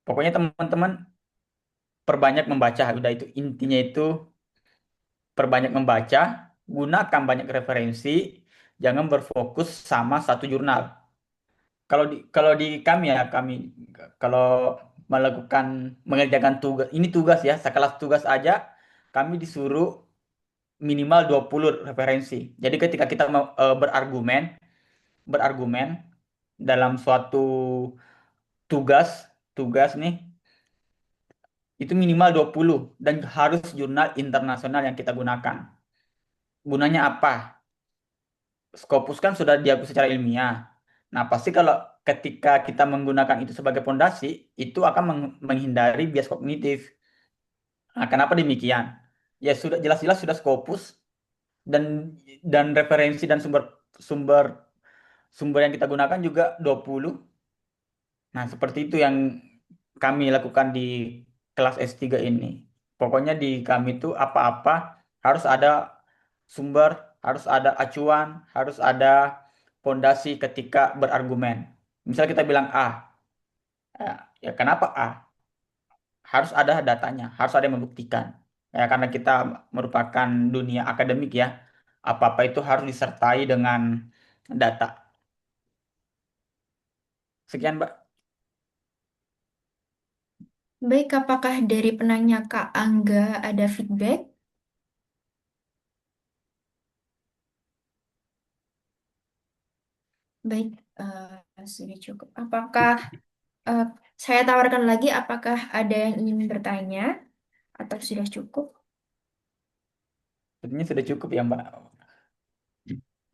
Pokoknya teman-teman perbanyak membaca, udah itu intinya itu perbanyak membaca, gunakan banyak referensi, jangan berfokus sama satu jurnal. Kalau di kami ya, kami kalau melakukan mengerjakan tugas, ini tugas ya, sekelas tugas aja kami disuruh minimal 20 referensi. Jadi ketika kita mau berargumen, berargumen dalam suatu tugas, tugas nih itu minimal 20 dan harus jurnal internasional yang kita gunakan. Gunanya apa? Scopus kan sudah diakui secara ilmiah. Nah, pasti kalau ketika kita menggunakan itu sebagai pondasi, itu akan menghindari bias kognitif. Nah, kenapa demikian? Ya sudah jelas-jelas sudah Scopus dan referensi dan sumber sumber sumber yang kita gunakan juga 20. Nah, seperti itu yang kami lakukan di kelas S3 ini. Pokoknya di kami itu apa-apa harus ada sumber, harus ada acuan, harus ada pondasi ketika berargumen. Misal kita bilang A, ya kenapa A? Harus ada datanya, harus ada yang membuktikan. Ya, karena kita merupakan dunia akademik ya, apa-apa itu harus disertai dengan data. Sekian, Mbak. Baik, apakah dari penanya Kak Angga ada feedback? Baik, sudah cukup. Apakah eh, saya tawarkan lagi, apakah ada yang ingin bertanya atau sudah cukup? Sepertinya sudah cukup ya, Mbak.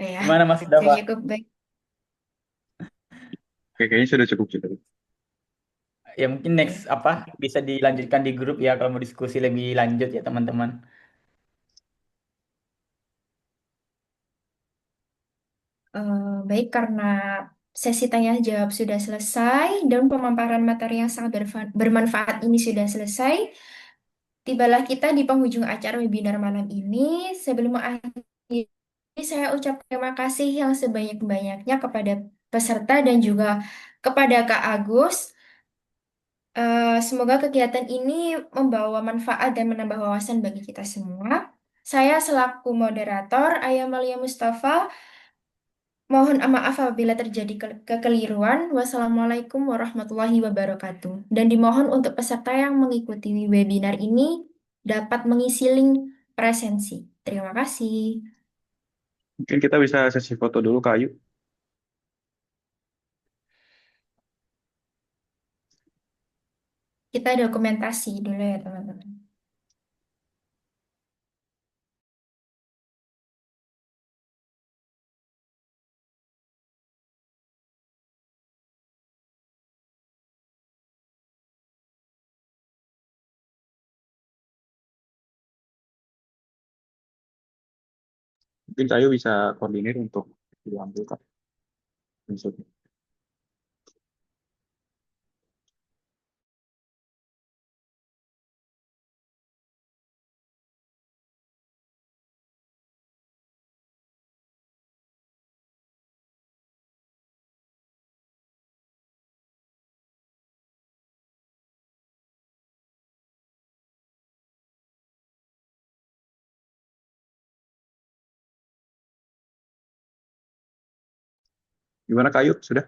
Ya, Gimana Mas Ida, sudah Pak? cukup. Baik. Oke, kayaknya sudah cukup juga. Ya mungkin next Oke. apa bisa dilanjutkan di grup ya kalau mau diskusi lebih lanjut ya teman-teman. Baik, karena sesi tanya jawab sudah selesai dan pemaparan materi yang sangat bermanfaat ini sudah selesai, tibalah kita di penghujung acara webinar malam ini. Sebelum mengakhiri, saya ucap terima kasih yang sebanyak-banyaknya kepada peserta dan juga kepada Kak Agus. Semoga kegiatan ini membawa manfaat dan menambah wawasan bagi kita semua. Saya selaku moderator, Ayamalia Mustafa, mohon maaf apabila terjadi kekeliruan. Wassalamualaikum warahmatullahi wabarakatuh. Dan dimohon untuk peserta yang mengikuti webinar ini dapat mengisi link presensi. Terima kasih. Mungkin kita bisa sesi foto dulu, Kak Ayu. Kita dokumentasi dulu ya, teman-teman. Mungkin Kak Ayu bisa koordinir untuk diambil, Kak. Maksudnya. Gimana Kayu? Sudah?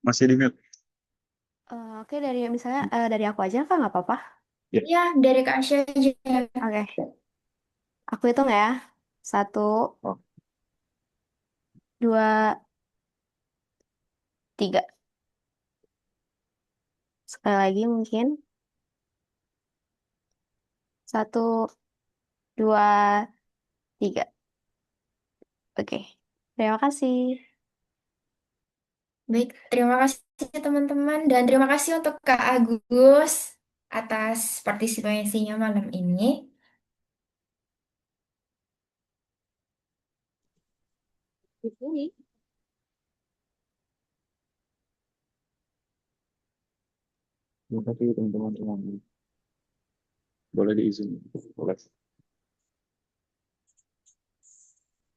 Masih di mute? Oke, dari misalnya dari aku aja Kak, nggak apa-apa. Ya. Ya, dari Kak Asya aja. Oke, aku hitung ya. 1, Oh, 2, 3. Sekali lagi mungkin. 1, 2, 3. Oke, terima kasih. Baik, terima kasih teman-teman dan terima kasih untuk Kak Agus atas partisipasinya malam ini. terima kasih teman-teman. Boleh diizin. Boleh.